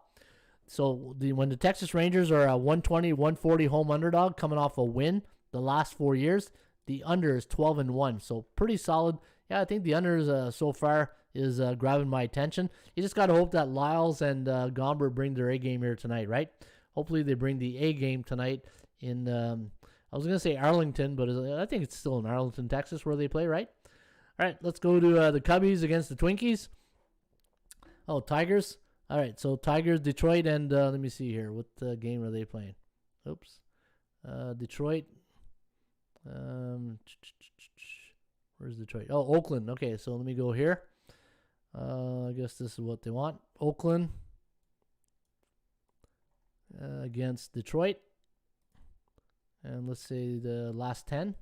So when the Texas Rangers are a 120, 140 home underdog coming off a win the last 4 years, the under is 12-1. So pretty solid. Yeah, I think the under so far is grabbing my attention. You just got to hope that Lyles and Gomber bring their A game here tonight, right? Hopefully they bring the A game tonight in, I was going to say Arlington, but I think it's still in Arlington, Texas where they play, right? All right, let's go to the Cubbies against the Twinkies. Oh, Tigers. All right, so Tigers, Detroit, and let me see here. What game are they playing? Oops. Detroit. Where's Detroit? Oh, Oakland. Okay, so let me go here. I guess this is what they want. Oakland against Detroit. And let's say the last 10.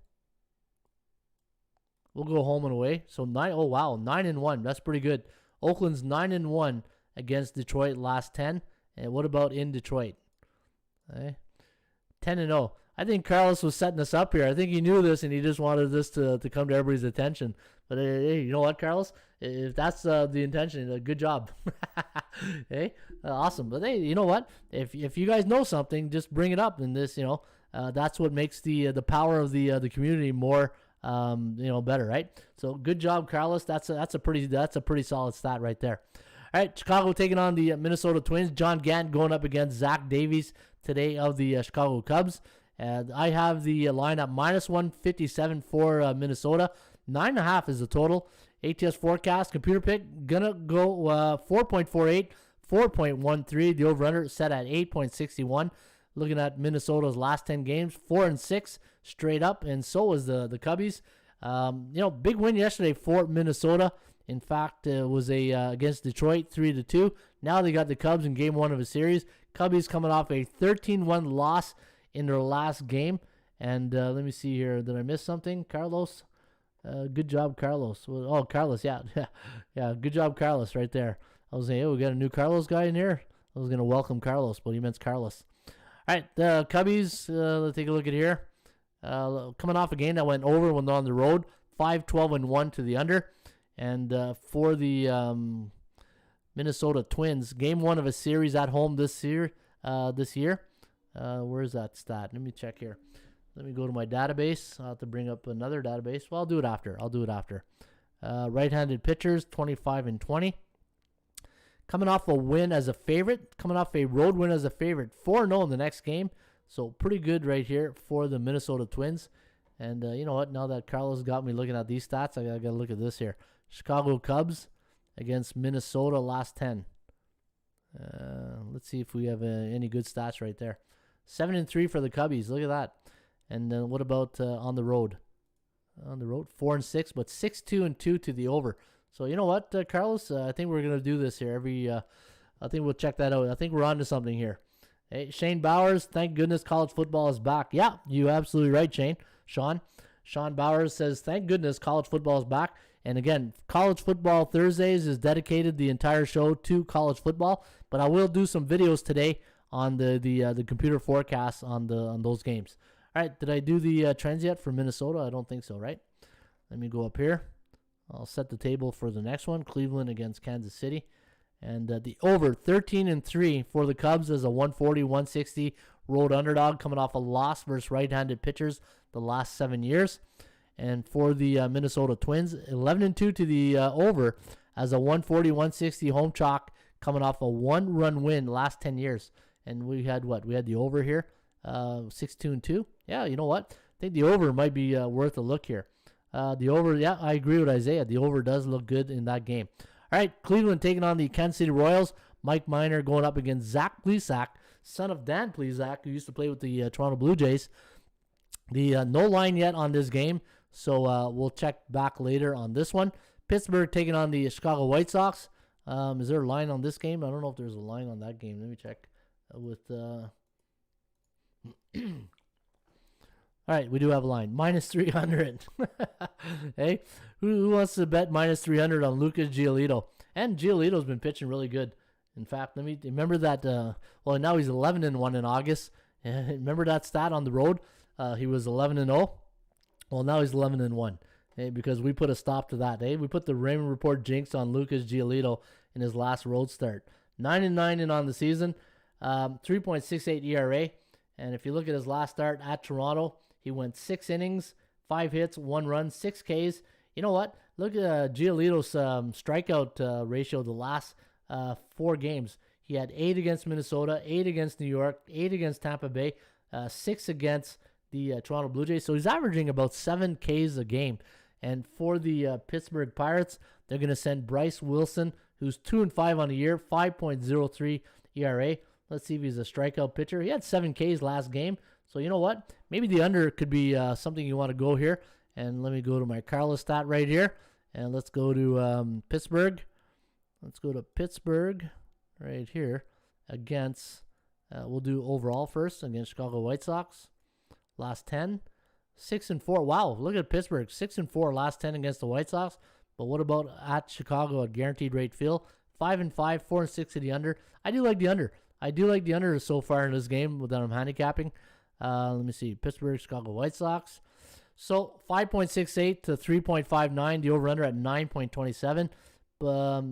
We'll go home and away. So 9. Oh, wow. 9-1. That's pretty good. Oakland's 9-1 against Detroit last 10. And what about in Detroit? Okay. 10-0. I think Carlos was setting us up here. I think he knew this, and he just wanted this to come to everybody's attention. But hey, you know what, Carlos? If that's the intention, good job. Hey, awesome. But hey, you know what? If you guys know something, just bring it up. And this, that's what makes the power of the community more, better, right? So good job, Carlos. That's a pretty solid stat right there. All right, Chicago taking on the Minnesota Twins. John Gant going up against Zach Davies today of the Chicago Cubs. And I have the line at -157 for Minnesota. 9.5 is the total. ATS forecast, computer pick, gonna go 4.48, 4.13. The over-under set at 8.61. Looking at Minnesota's last 10 games, 4-6 straight up, and so is the Cubbies. Big win yesterday for Minnesota. In fact, it was against Detroit, 3-2. Now they got the Cubs in game 1 of a series. Cubbies coming off a 13-1 loss in their last game. And let me see here. Did I miss something? Carlos? Good job, Carlos. Oh, Carlos, yeah. Yeah, good job, Carlos, right there. I was saying, we got a new Carlos guy in here. I was going to welcome Carlos, but he meant Carlos. All right, the Cubbies, let's take a look at here. Coming off a game that went over when they're on the road, 5-12-1 to the under. And for the Minnesota Twins, game 1 of a series at home this year. Where's that stat? Let me check here. Let me go to my database. I'll have to bring up another database. Well, I'll do it after. Right-handed pitchers, 25-20. Coming off a win as a favorite. Coming off a road win as a favorite. 4-0 in the next game. So pretty good right here for the Minnesota Twins. And you know what? Now that Carlos got me looking at these stats, I got to look at this here. Chicago Cubs against Minnesota last 10. Let's see if we have any good stats right there. 7-3 for the Cubbies. Look at that. And then what about on the road? On the road, 4-6, but 6-2-2 to the over. So you know what, Carlos? I think we're gonna do this here I think we'll check that out. I think we're on to something here. Hey, Shane Bowers, thank goodness college football is back. Yeah, you absolutely right, Sean. Sean Bowers says, thank goodness college football is back. And again, College Football Thursdays is dedicated the entire show to college football. But I will do some videos today on the computer forecasts on those games. All right, did I do the trends yet for Minnesota? I don't think so, right? Let me go up here. I'll set the table for the next one, Cleveland against Kansas City. And the over, 13-3 for the Cubs as a 140-160 road underdog coming off a loss versus right-handed pitchers the last 7 years. And for the Minnesota Twins, 11-2 to the over as a 140-160 home chalk coming off a one-run win last 10 years. And we had what? We had the over here, 6-2-2. Yeah, you know what? I think the over might be worth a look here. The over, yeah, I agree with Isaiah. The over does look good in that game. All right, Cleveland taking on the Kansas City Royals. Mike Minor going up against Zach Plesac, son of Dan Plesac, who used to play with the Toronto Blue Jays. The no line yet on this game, so we'll check back later on this one. Pittsburgh taking on the Chicago White Sox. Is there a line on this game? I don't know if there's a line on that game. Let me check. All right, we do have a line. -300. Hey, who wants to bet -300 on Lucas Giolito? And Giolito's been pitching really good. In fact, let me remember that. Now he's 11-1 in August. Remember that stat on the road? He was 11-0. Well, now he's 11-1. Hey, because we put a stop to that. Hey, we put the Raymond Report jinx on Lucas Giolito in his last road start. 9-9 in on the season. 3.68 ERA. And if you look at his last start at Toronto, he went 6 innings, 5 hits, 1 run, 6 Ks. You know what? Look at Giolito's strikeout ratio the last 4 games. He had 8 against Minnesota, 8 against New York, 8 against Tampa Bay, 6 against the Toronto Blue Jays. So he's averaging about 7 Ks a game. And for the Pittsburgh Pirates, they're going to send Bryce Wilson, who's 2-5 on the year, 5.03 ERA. Let's see if he's a strikeout pitcher. He had 7 Ks last game. So you know what? Maybe the under could be something you want to go here. And let me go to my Carlos stat right here. And let's go to Pittsburgh. Let's go to Pittsburgh right here against, we'll do overall first against Chicago White Sox. Last 10, 6-4. Wow, look at Pittsburgh. 6-4 last 10 against the White Sox. But what about at Chicago at Guaranteed Rate Field? 5-5, 4-6 to the under. I do like the under. I do like the under so far in this game that I'm handicapping. Let me see. Pittsburgh, Chicago White Sox. So 5.68 to 3.59. The over-under at 9.27.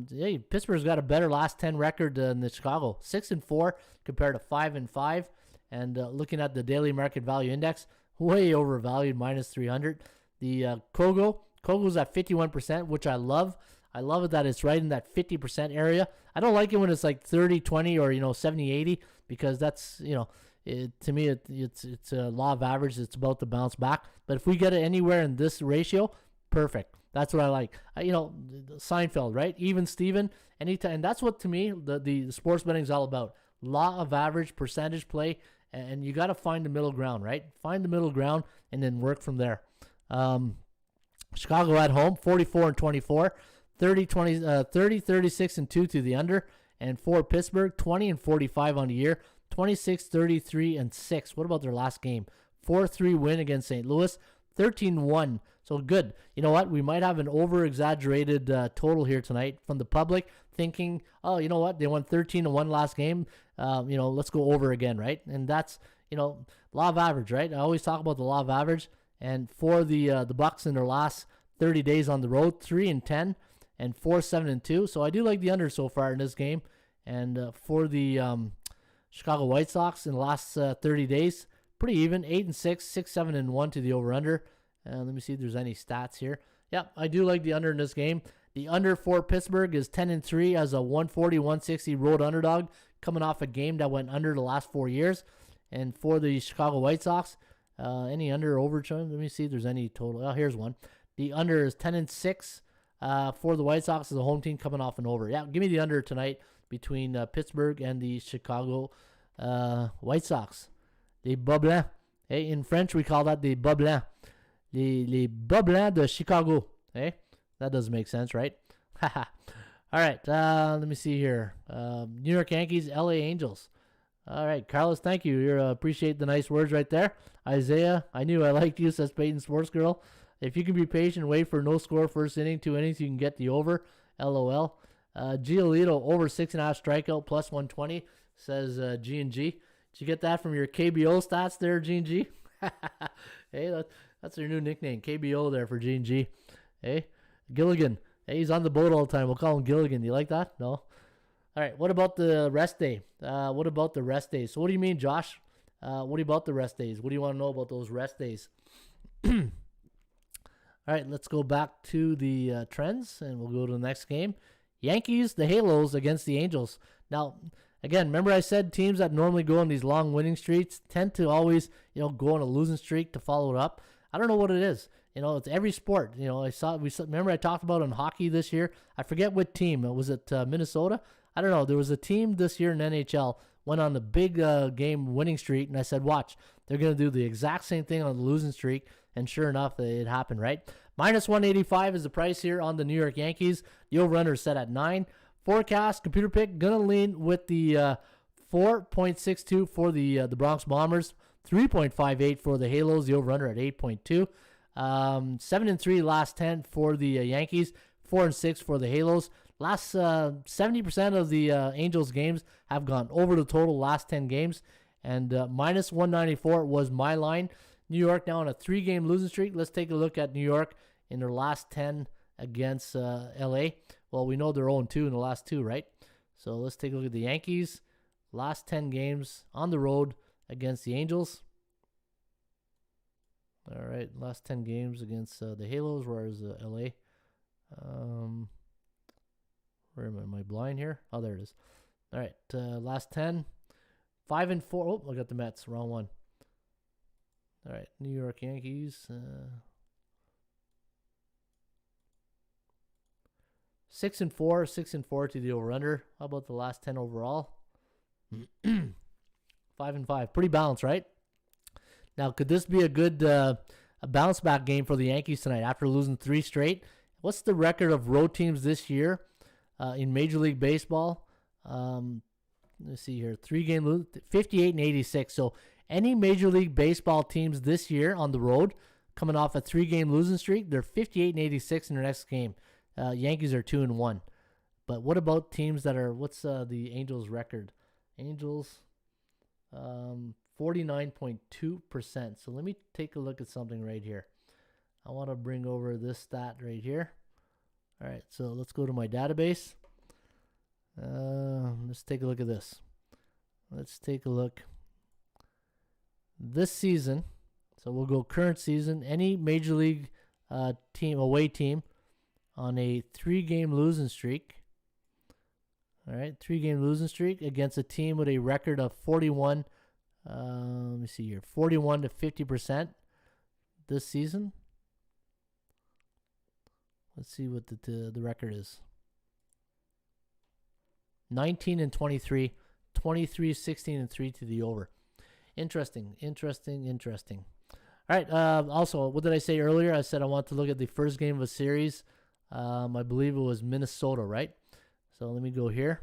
Hey, Pittsburgh's got a better last 10 record than the Chicago. 6-4 compared to 5-5. And looking at the daily market value index, way overvalued, minus 300. The Kogo's at 51%, which I love. I love it that it's right in that 50% area. I don't like it when it's like 30-20 or 70-80 because that's to me it's a law of average. It's about to bounce back. But if we get it anywhere in this ratio, perfect. That's what I like. Seinfeld, right? Even Steven, anytime. And that's what, to me, the sports betting is all about. Law of average, percentage play, and you got to find the middle ground, right? Find the middle ground and then work from there. Chicago at home, 44-24, 36-2 to the under. And for Pittsburgh, 20-45 on the year, 26-33-6. What about their last game? 4-3 win against St. Louis, 13-1. So good. You know what? We might have an over-exaggerated total here tonight from the public, thinking, oh, you know what? They won 13-1 last game. Let's go over again, right? And that's, law of average, right? I always talk about the law of average. And for the Bucks in their last 30 days on the road, 3-10 and 4-7-2. So I do like the under so far in this game. And for the Chicago White Sox in the last 30 days, pretty even, 8-6, 6-7-1 to the over/under. Let me see if there's any stats here. Yeah, I do like the under in this game. The under for Pittsburgh is 10-3 as a 140-160 road underdog, coming off a game that went under the last 4 years. And for the Chicago White Sox, any under or over? Let me see if there's any total. Oh, here's one. The under is 10-6 for the White Sox as a home team, coming off an over. Yeah, give me the under tonight between Pittsburgh and the Chicago White Sox. Les bas blancs. Hey, in French, we call that the bas blancs. Les bas blancs de Chicago. Hey, that doesn't make sense, right? All right, let me see here. New York Yankees, LA Angels. All right, Carlos, thank you. You appreciate the nice words right there. Isaiah, I knew I liked you, says Peyton Sports Girl. If you can be patient, wait for no score first inning, 2 innings, you can get the over. LOL. Giolito, over 6.5 strikeout, plus 120, says G&G. Did you get that from your KBO stats there, G&G? Hey, that's your new nickname, KBO there for G&G. Hey, Gilligan. Hey, he's on the boat all the time. We'll call him Gilligan. You like that? No? All right, what about the rest day? So what do you mean, Josh? What about the rest days? What do you want to know about those rest days? All right, let's go back to the trends, and we'll go to the next game. Yankees, the Halos against the Angels. Now, again, remember I said teams that normally go on these long winning streaks tend to always, go on a losing streak to follow it up. I don't know what it is. It's every sport. Remember I talked about in hockey this year. I forget what team. Was it Minnesota? I don't know. There was a team this year in NHL went on the big game winning streak, and I said, watch, they're going to do the exact same thing on the losing streak, and sure enough, it happened, right? Minus 185 is the price here on the New York Yankees. The over-under is set at 9. Forecast, computer pick, going to lean with the 4.62 for the Bronx Bombers, 3.58 for the Halos, the over-under at 8.2. 7-3 last 10 for the Yankees, 4-6 for the Halos. Last 70% of the Angels games have gone over the total last 10 games, and minus 194 was my line. New York now on a 3-game losing streak. Let's take a look at New York in their last 10 against LA. Well, we know they're 0-2 in the last 2, right? So let's take a look at the Yankees. Last 10 games on the road against the Angels. All right, last 10 games against the Halos. Where is LA? Where am I blind here? Oh, there it is. All right, last 10. 5-4. Oh, I got the Mets. Wrong one. All right, New York Yankees. 6-4. 6-4 to the over-under. How about the last 10 overall? 5-5. Pretty balanced, right? Now, could this be a good a bounce-back game for the Yankees tonight after losing 3 straight? What's the record of road teams this year in Major League Baseball? Let's see here. 3-game lose, 58-86. So any Major League Baseball teams this year on the road coming off a 3-game losing streak, they're 58-86 in their next game. Yankees are 2-1. But what about teams that are, what's the Angels' record? Angels, 49.2%. So let me take a look at something right here. I want to bring over this stat right here. All right, so let's go to my database. Let's take a look at this. Let's take a look. This season, so we'll go current season, any major league team, away team, on a 3-game losing streak. All right, 3-game losing streak against a team with a record of 41. Let me see here, 41 to 50% this season. Let's see what the record is. 19 and 23, 23, 16 and 3 to the over. Interesting. All right. Also, what did I say earlier? I said I want to look at the first game of a series. I believe it was Minnesota, right? So let me go here.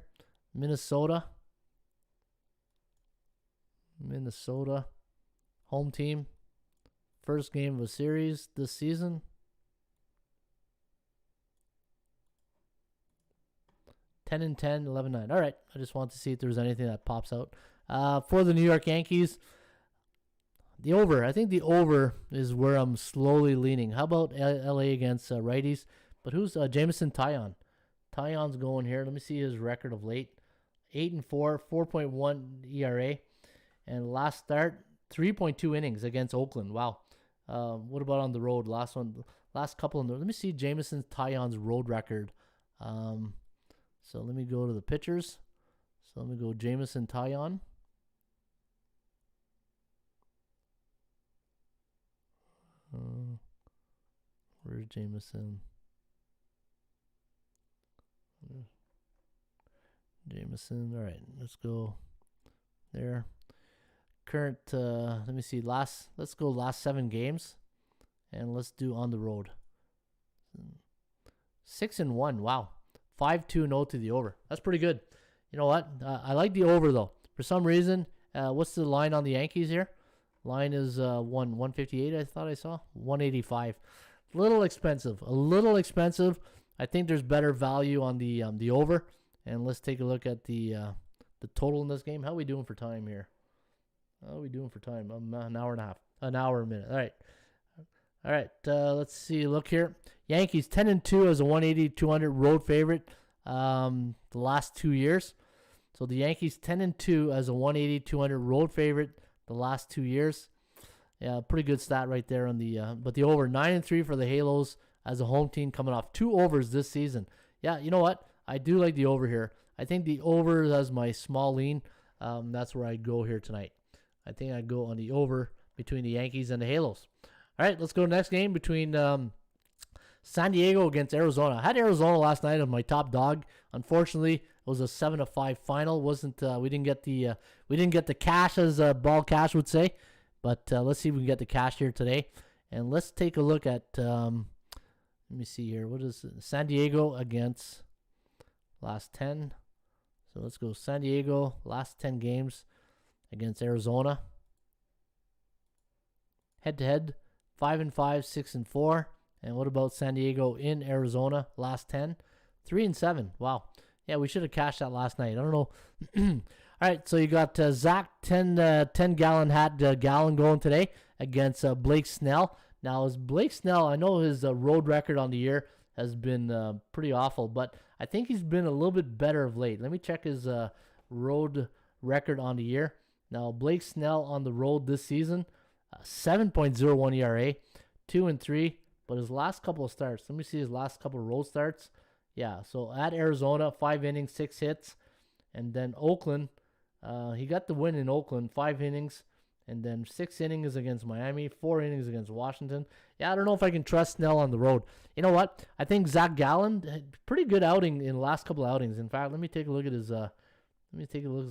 Minnesota, home team. First game of a series this season. 10-10, 11-9. All right. I just want to see if there's anything that pops out. For the New York Yankees, the over. I think the over is where I'm slowly leaning. How about LA against righties? But who's Jameson Taillon? Taillon's going here. Let me see his record of late. 8-4, 4.1 ERA. And last start, 3.2 innings against Oakland. Wow. What about on the road? Last couple. Let me see Jameson Taillon's road record. So let me go to the pitchers. So let me go Jameson Taillon. Where's Jameson? All right, let's go there. Current, let me see, let's go last 7 games. And let's do on the road. 6-1, wow. 5-2-0 to the over. That's pretty good. You know what? I like the over, though. For some reason, what's the line on the Yankees here? Line is 158, I thought I saw. 185. A little expensive. I think there's better value on the over. And let's take a look at the total in this game. How are we doing for time here? An hour and a half. An hour a minute. All right. Let's see. Look here. Yankees 10-2 as a 180-200 road favorite the last 2 years. So the Yankees 10-2 as a 180-200 road favorite the last 2 years. Yeah, pretty good stat right there on the. But the over 9-3 for the Halos as a home team, coming off 2 overs this season. Yeah, you know what? I do like the over here. I think the over as my small lean. That's where I go here tonight. I think I go on the over between the Yankees and the Halos. All right, let's go to the next game between San Diego against Arizona. I had Arizona last night on my top dog. Unfortunately, it was a 7-5 final. We didn't get the cash, as Ball Cash would say. But let's see if we can get the cash here today. And let's take a look at let me see here. What is it? San Diego against last 10. So let's go San Diego last 10 games against Arizona. Head-to-head, 5-5, 6-4. And what about San Diego in Arizona last 10? 3-7. Wow. Yeah, we should have cashed that last night. I don't know. All right, so you got Zach 10-gallon hat Gallon going today against Blake Snell. Now, is Blake Snell, I know his road record on the year has been pretty awful, but I think he's been a little bit better of late. Let me check his road record on the year. Now, Blake Snell on the road this season, 7.01 ERA, 2-3, but his last couple of starts, let me see his last couple of road starts. Yeah, so at Arizona, 5 innings, 6 hits, and then Oakland, he got the win in Oakland, 5 innings, and then 6 innings against Miami, 4 innings against Washington. Yeah, I don't know if I can trust Snell on the road. You know what? I think Zach Gallen had pretty good outing in the last couple of outings. In fact, let me take a look at his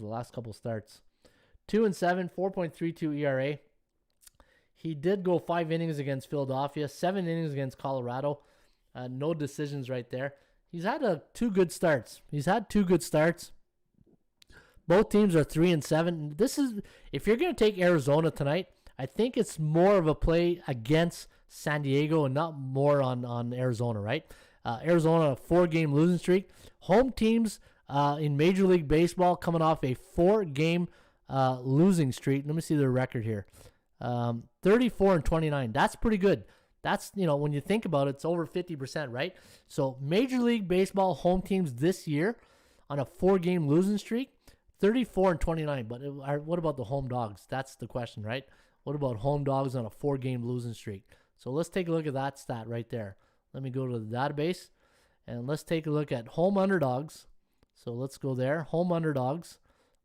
last couple starts. 2-7, 4.32 ERA. He did go 5 innings against Philadelphia, 7 innings against Colorado. No decisions right there. He's had 2 good starts. Both teams are 3-7. This is, if you're going to take Arizona tonight, I think it's more of a play against San Diego and not more on Arizona, right? Arizona, a 4-game losing streak. Home teams in Major League Baseball coming off a 4-game losing streak. Let me see their record here. 34-29. That's pretty good. That's, when you think about it, it's over 50%, right? So Major League Baseball home teams this year on a 4-game losing streak, 34-29. But what about the home dogs? That's the question, right? What about home dogs on a 4-game losing streak? So let's take a look at that stat right there. Let me go to the database, and let's take a look at home underdogs. So let's go there. Home underdogs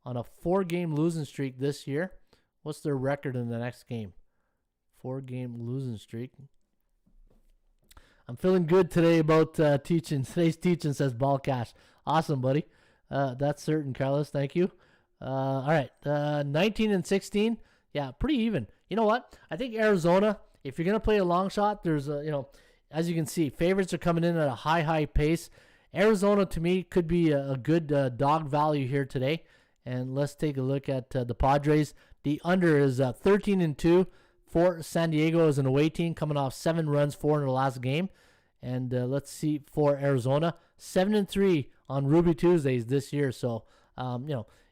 on a 4-game losing streak this year. What's their record in the next game? 4-game losing streak. I'm feeling good today about teaching. Today's teaching says ball cash. Awesome, buddy. That's certain, Carlos. Thank you. All right. 19-16. Yeah, pretty even. You know what? I think Arizona, if you're going to play a long shot, there's as you can see, favorites are coming in at a high pace. Arizona, to me, could be a good dog value here today. And let's take a look at the Padres. The under is 13-2 for San Diego as an away team, coming off 7 runs, 4 in the last game. And let's see for Arizona, 7-3 on Ruby Tuesdays this year. So,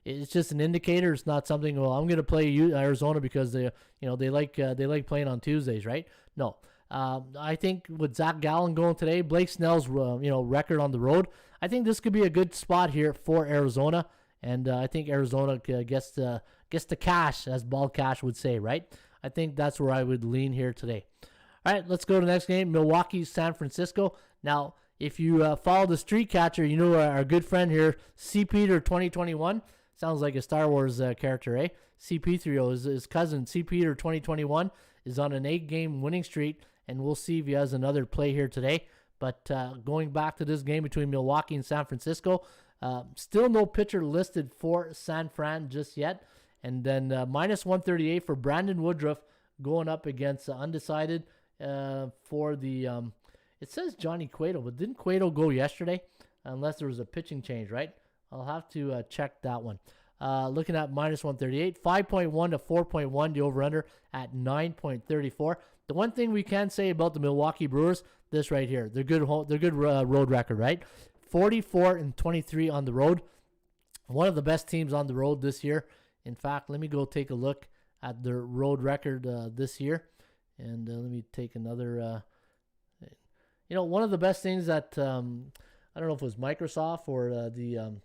it's just an indicator. It's not something. Well, I'm going to play Arizona because they like playing on Tuesdays, right? No. I think with Zach Gallen going today, Blake Snell's record on the road, I think this could be a good spot here for Arizona, and I think Arizona gets the cash, as Ball Cash would say, right? I think that's where I would lean here today. All right, let's go to the next game, Milwaukee, San Francisco. Now, if you follow the Street Catcher, you know our good friend here, C. Peter 2021. Sounds like a Star Wars character, eh? CP3O, his cousin, C. Peter 2021, is on an 8-game winning streak, and we'll see if he has another play here today. But going back to this game between Milwaukee and San Francisco, still no pitcher listed for San Fran just yet. And then minus 138 for Brandon Woodruff going up against undecided for the, it says Johnny Cueto, but didn't Cueto go yesterday? Unless there was a pitching change, right? I'll have to check that one. Looking at minus 138, 5.1 to 4.1, the over-under at 9.34. The one thing we can say about the Milwaukee Brewers, this right here, they're good road record, right? 44-23 on the road. One of the best teams on the road this year. In fact, let me go take a look at their road record this year. And let me take another, one of the best things that, I don't know if it was Microsoft or the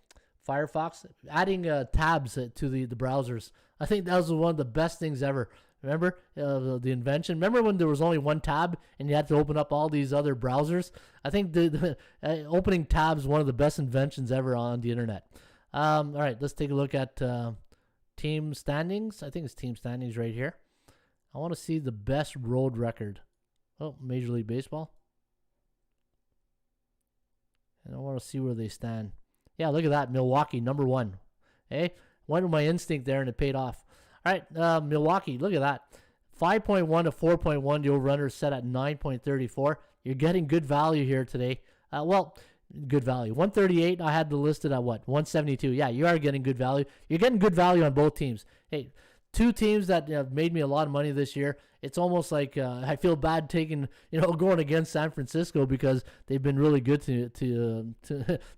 Firefox, adding tabs to the browsers. I think that was one of the best things ever. Remember the invention? Remember when there was only one tab and you had to open up all these other browsers? I think the opening tabs is one of the best inventions ever on the internet. All right, let's take a look at team standings. I think it's team standings right here. I want to see the best road record. Oh, Major League Baseball. And I want to see where they stand. Yeah, look at that. Milwaukee, number 1. Hey, went with my instinct there and it paid off. All right, Milwaukee, look at that. 5.1 to 4.1. The over-under set at 9.34. You're getting good value here today. Good value. 138, I had to list it at what? 172. Yeah, you are getting good value. You're getting good value on both teams. Hey, 2 teams that have made me a lot of money this year. It's almost like I feel bad going against San Francisco because they've been really good to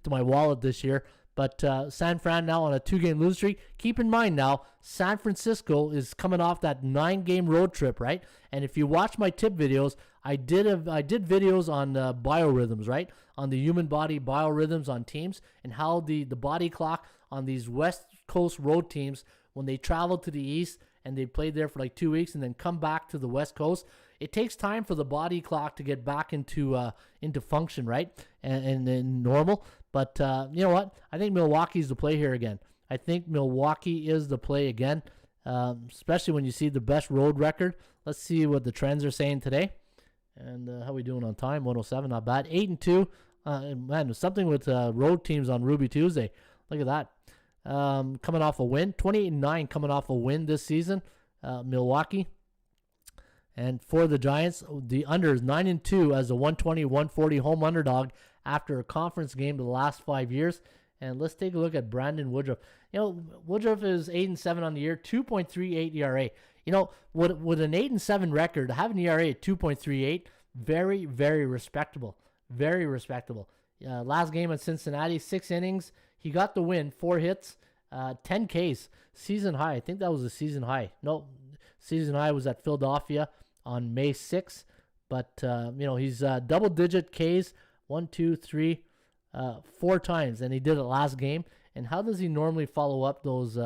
my wallet this year. But San Fran now on a 2-game losing streak. Keep in mind now, San Francisco is coming off that 9-game road trip, right? And if you watch my tip videos, I did videos on biorhythms, right? On the human body biorhythms on teams and how the body clock on these West Coast road teams, when they travel to the East and they played there for like 2 weeks and then come back to the West Coast, it takes time for the body clock to get back into function, right? And normal. But you know what? I think Milwaukee's the play here again. I think Milwaukee is the play again, especially when you see the best road record. Let's see what the trends are saying today. And how we doing on time? 107, not bad. 8-2. Man, something with road teams on Ruby Tuesday. Look at that. Coming off a win. 28-9 coming off a win this season. Milwaukee. And for the Giants, the under is 9-2 as a 120-140 home underdog after a conference game the last 5 years. And let's take a look at Brandon Woodruff. Woodruff is 8-7 on the year, 2.38 ERA. With an 8-7 record, to have an ERA at 2.38, very, very respectable. Very respectable. Last game at Cincinnati, 6 innings. He got the win, 4 hits, 10 Ks, season high. I think that was a season high. No, season high was at Philadelphia on May 6th. But, he's double-digit Ks, 1, 2, 3, 4 times, and he did it last game. And how does he normally follow up those?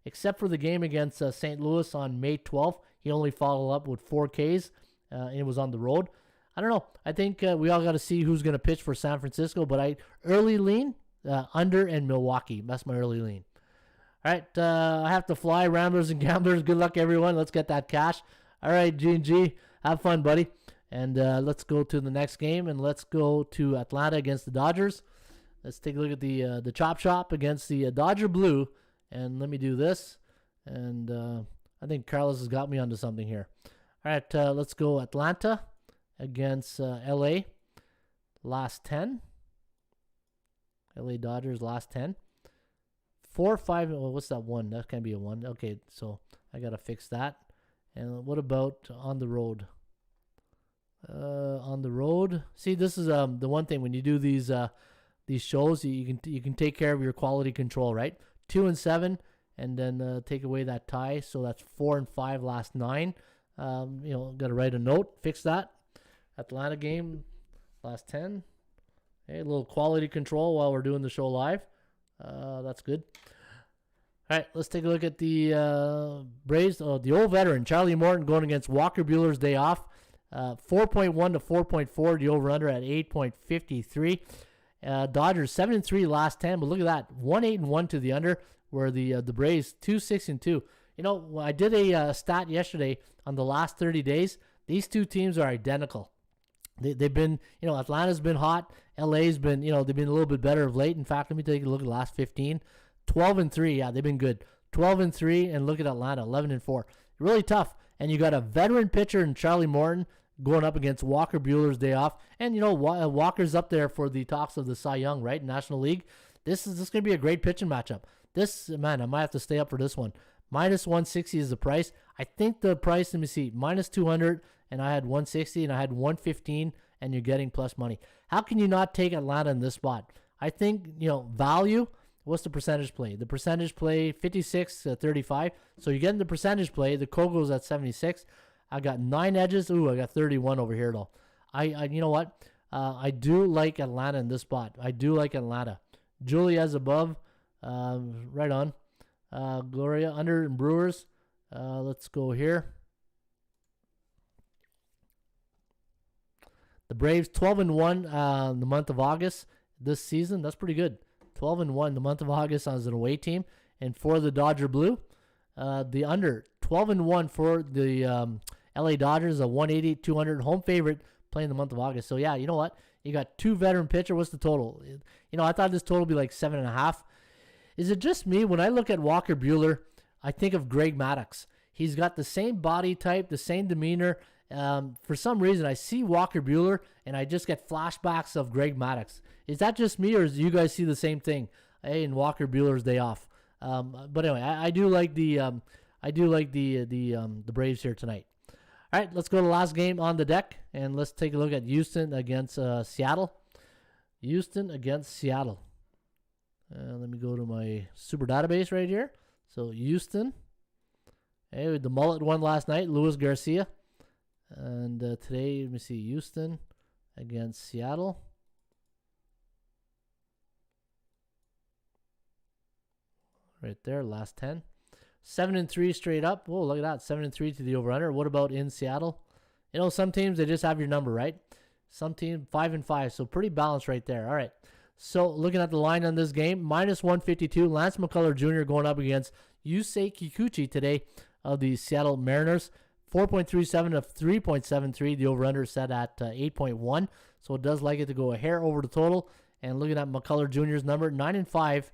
Except for the game against St. Louis on May 12th, he only followed up with 4 Ks, and it was on the road. I don't know. I think we all got to see who's going to pitch for San Francisco, but I early lean under and Milwaukee. That's my early lean. All right, I have to fly. Ramblers and Gamblers, good luck, everyone. Let's get that cash. All right, G&G, have fun, buddy. And let's go to the next game, and let's go to Atlanta against the Dodgers. Let's take a look at the Chop Shop against the Dodger Blue. And let me do this. And I think Carlos has got me onto something here. All right, let's go Atlanta against LA. Last 10. LA Dodgers last 10. 4, 5. Well, what's that 1? That can't be a 1. Okay, so I got to fix that. And what about on the road? On the road. See, this is the one thing when you do these shows, you can take care of your quality control, right? 2 and 7, and then take away that tie. So that's 4 and 5 last 9. Got to write a note, fix that. Atlanta game last 10. Hey, a little quality control while we're doing the show live. That's good. All right, let's take a look at the Braves. The old veteran, Charlie Morton, going against Walker Buehler's day off. 4.1 to 4.4, the over-under at 8.53. Dodgers 7-3 last 10, but look at that, 1-8-1 to the under, where the Braves 2-6-2. I did a stat yesterday on the last 30 days. These two teams are identical. They've been, Atlanta's been hot. LA's been, they've been a little bit better of late. In fact, let me take a look at the last 15. 12-3, yeah, they've been good. 12-3, and look at Atlanta, 11-4. Really tough. And you got a veteran pitcher in Charlie Morton going up against Walker Buehler's day off. And, Walker's up there for the talks of the Cy Young, right? National League. This is going to be a great pitching matchup. I might have to stay up for this one. Minus 160 is the price. I think the price, let me see, minus 200, and I had 160, and I had 115, and you're getting plus money. How can you not take Atlanta in this spot? I think, value. What's the percentage play? The percentage play, 56 to 35. So you're getting the percentage play. The Kogo's at 76. I got 9 edges. Ooh, I got 31 over here, though. You know what? I do like Atlanta in this spot. I do like Atlanta. Julia's above. Right on. Gloria under and Brewers. Let's go here. The Braves 12-1 the month of August this season. That's pretty good. 12-1 the month of August as an away team. And for the Dodger Blue, the under 12-1 for the LA Dodgers, a 180-200 home favorite playing the month of August. So yeah, you know what? You got 2 veteran pitcher. What's the total? I thought this total would be like 7.5. Is it just me? When I look at Walker Buehler, I think of Greg Maddux. He's got the same body type, the same demeanor. For some reason, I see Walker Buehler, and I just get flashbacks of Greg Maddux. Is that just me, or do you guys see the same thing? Hey, in Walker Buehler's day off. But anyway, I do like the Braves here tonight. All right, let's go to the last game on the deck, and let's take a look at Houston against Seattle. Houston against Seattle. Let me go to my super database right here. So Houston. Hey, the mullet won last night, Luis Garcia. And today, let me see, Houston against Seattle. Right there, last 10. 7-3 straight up. Oh, look at that, 7-3 to the over-under. What about in Seattle? Some teams, they just have your number, right? Some teams, 5-5, so pretty balanced right there. All right, so looking at the line on this game, minus 152. Lance McCullers Jr. going up against Yusei Kikuchi today of the Seattle Mariners. 4.37 to 3.73. The over-under set at 8.1. So it does like it to go a hair over the total. And looking at McCullers Jr.'s number, 9-5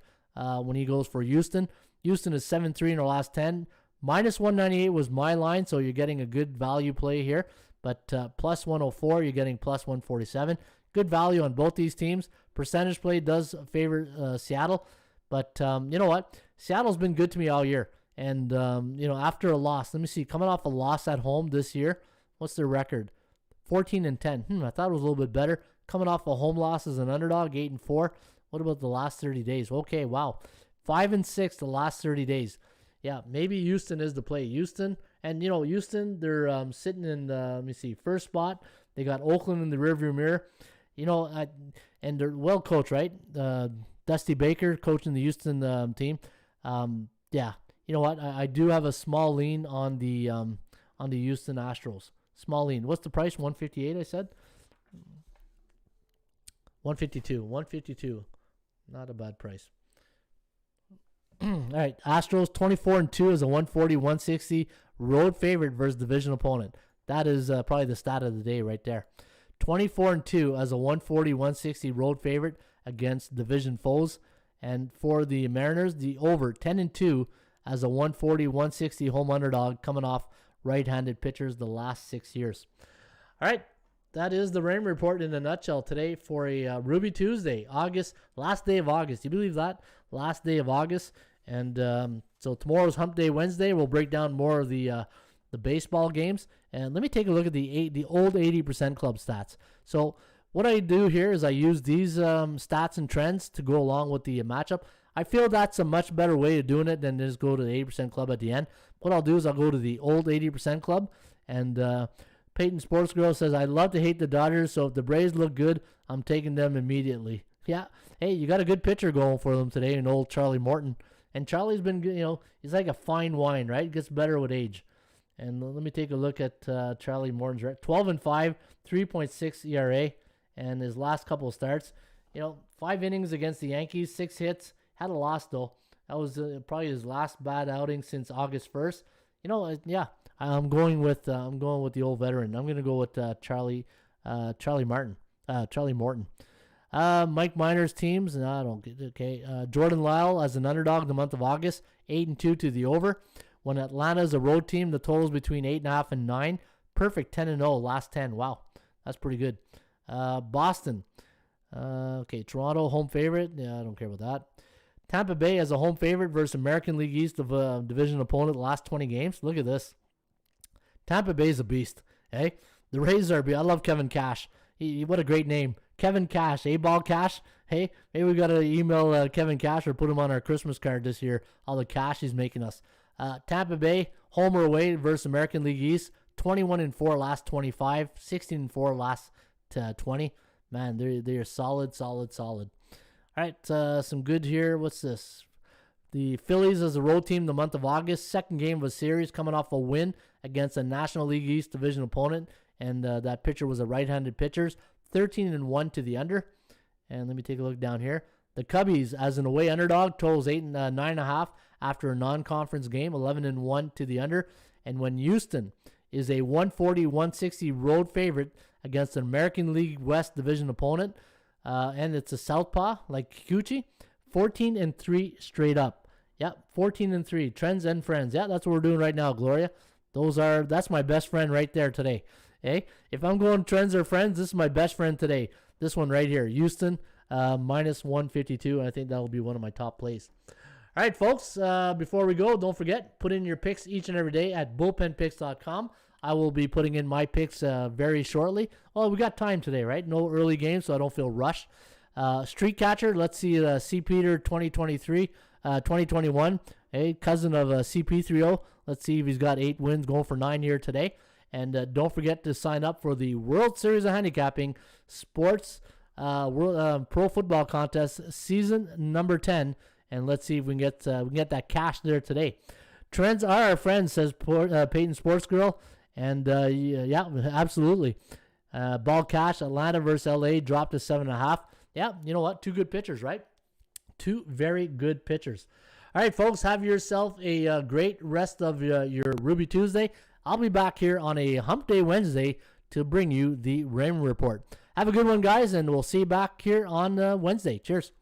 when he goes for Houston. Houston is 7-3 in their last 10. Minus 198 was my line, so you're getting a good value play here. But plus 104, you're getting plus 147. Good value on both these teams. Percentage play does favor Seattle. But you know what? Seattle's been good to me all year. And, after a loss, let me see, coming off a loss at home this year, what's their record? 14-10. I thought it was a little bit better. Coming off a home loss as an underdog, 8-4. What about the last 30 days? Okay, wow. 5-6 the last 30 days. Yeah, maybe Houston is the play. Houston, and Houston, they're sitting in, let me see, first spot. They got Oakland in the rearview mirror. And they're well coached, right? Dusty Baker coaching the Houston team. Yeah, you know what? I do have a small lean on the Houston Astros. Small lean. What's the price? 158, I said. 152. 152. Not a bad price. All right, Astros 24-2 is a 140-160 road favorite versus division opponent. That is probably the stat of the day right there. 24-2 as a 140-160 road favorite against division foes. And for the Mariners, the over 10-2 as a 140-160 home underdog coming off right-handed pitchers the last 6 years. All right, that is the Raymond Report in a nutshell today for a Ruby Tuesday, last day of August. Do you believe that? Last day of August. And so tomorrow's Hump Day Wednesday. We'll break down more of the baseball games. And let me take a look at the old 80% club stats. So what I do here is I use these stats and trends to go along with the matchup. I feel that's a much better way of doing it than just go to the 80% club at the end. What I'll do is I'll go to the old 80% club. And Peyton Sports Girl says, I love to hate the Dodgers, so if the Braves look good, I'm taking them immediately. Yeah, hey, you got a good pitcher going for them today, an old Charlie Morton. And Charlie's been, he's like a fine wine, right? Gets better with age. And let me take a look at Charlie Morton's record. 12-5, 3.6 ERA, and his last couple of starts. 5 innings against the Yankees, 6 hits. Had a loss though. That was probably his last bad outing since August 1st. Yeah, I'm going with the old veteran. I'm going to go with Charlie Morton. Mike Minor's teams, no, I don't get it. Okay. Jordan Lyle as an underdog in the month of August, 8-2 to the over. When Atlanta's a road team, the total's between 8.5 and 9. Perfect 10-0 last 10. Wow, that's pretty good. Boston. Okay, Toronto home favorite. Yeah, I don't care about that. Tampa Bay as a home favorite versus American League East of division opponent the last 20 games. Look at this. Tampa Bay's a beast. Hey, the Rays are. I love Kevin Cash. What a great name. Kevin Cash, A-Ball Cash. Hey, maybe we got to email Kevin Cash or put him on our Christmas card this year. All the cash he's making us. Tampa Bay, home or away versus American League East. 21-4 last 25. 16-4 last 20. Man, they're solid. All right, some good here. What's this? The Phillies as a road team the month of August. Second game of a series coming off a win against a National League East division opponent. And that pitcher was a right-handed pitcher. 13-1 to the under. And let me take a look down here. The Cubbies as an away underdog totals 9.5 after a non-conference game. 11-1 to the under. And when Houston is a 140-160 road favorite against an American League West division opponent, and it's a southpaw like Kikuchi, 14-3 straight up. Yeah, 14-3. Trends and friends. Yeah, that's what we're doing right now, Gloria. That's my best friend right there today. Hey, if I'm going trends or friends, this is my best friend today. This one right here, Houston, minus 152. I think that will be one of my top plays. All right, folks, before we go, don't forget, put in your picks each and every day at bullpenpicks.com. I will be putting in my picks very shortly. Well, we got time today, right? No early games, so I don't feel rushed. Street Catcher, let's see C. Peter 2021. Hey, cousin of CP30. Let's see if he's got 8 wins, going for 9 here today. And don't forget to sign up for the World Series of Handicapping Sports Pro Football Contest Season number 10. And let's see if we can get that cash there today. Trends are our friends, says Peyton Sports Girl. And yeah, absolutely. Ball cash, Atlanta versus LA dropped to 7.5. Yeah, you know what? 2 good pitchers, right? 2 very good pitchers. All right, folks, have yourself a great rest of your Ruby Tuesday. I'll be back here on a Hump Day Wednesday to bring you the Raymond Report. Have a good one, guys, and we'll see you back here on Wednesday. Cheers.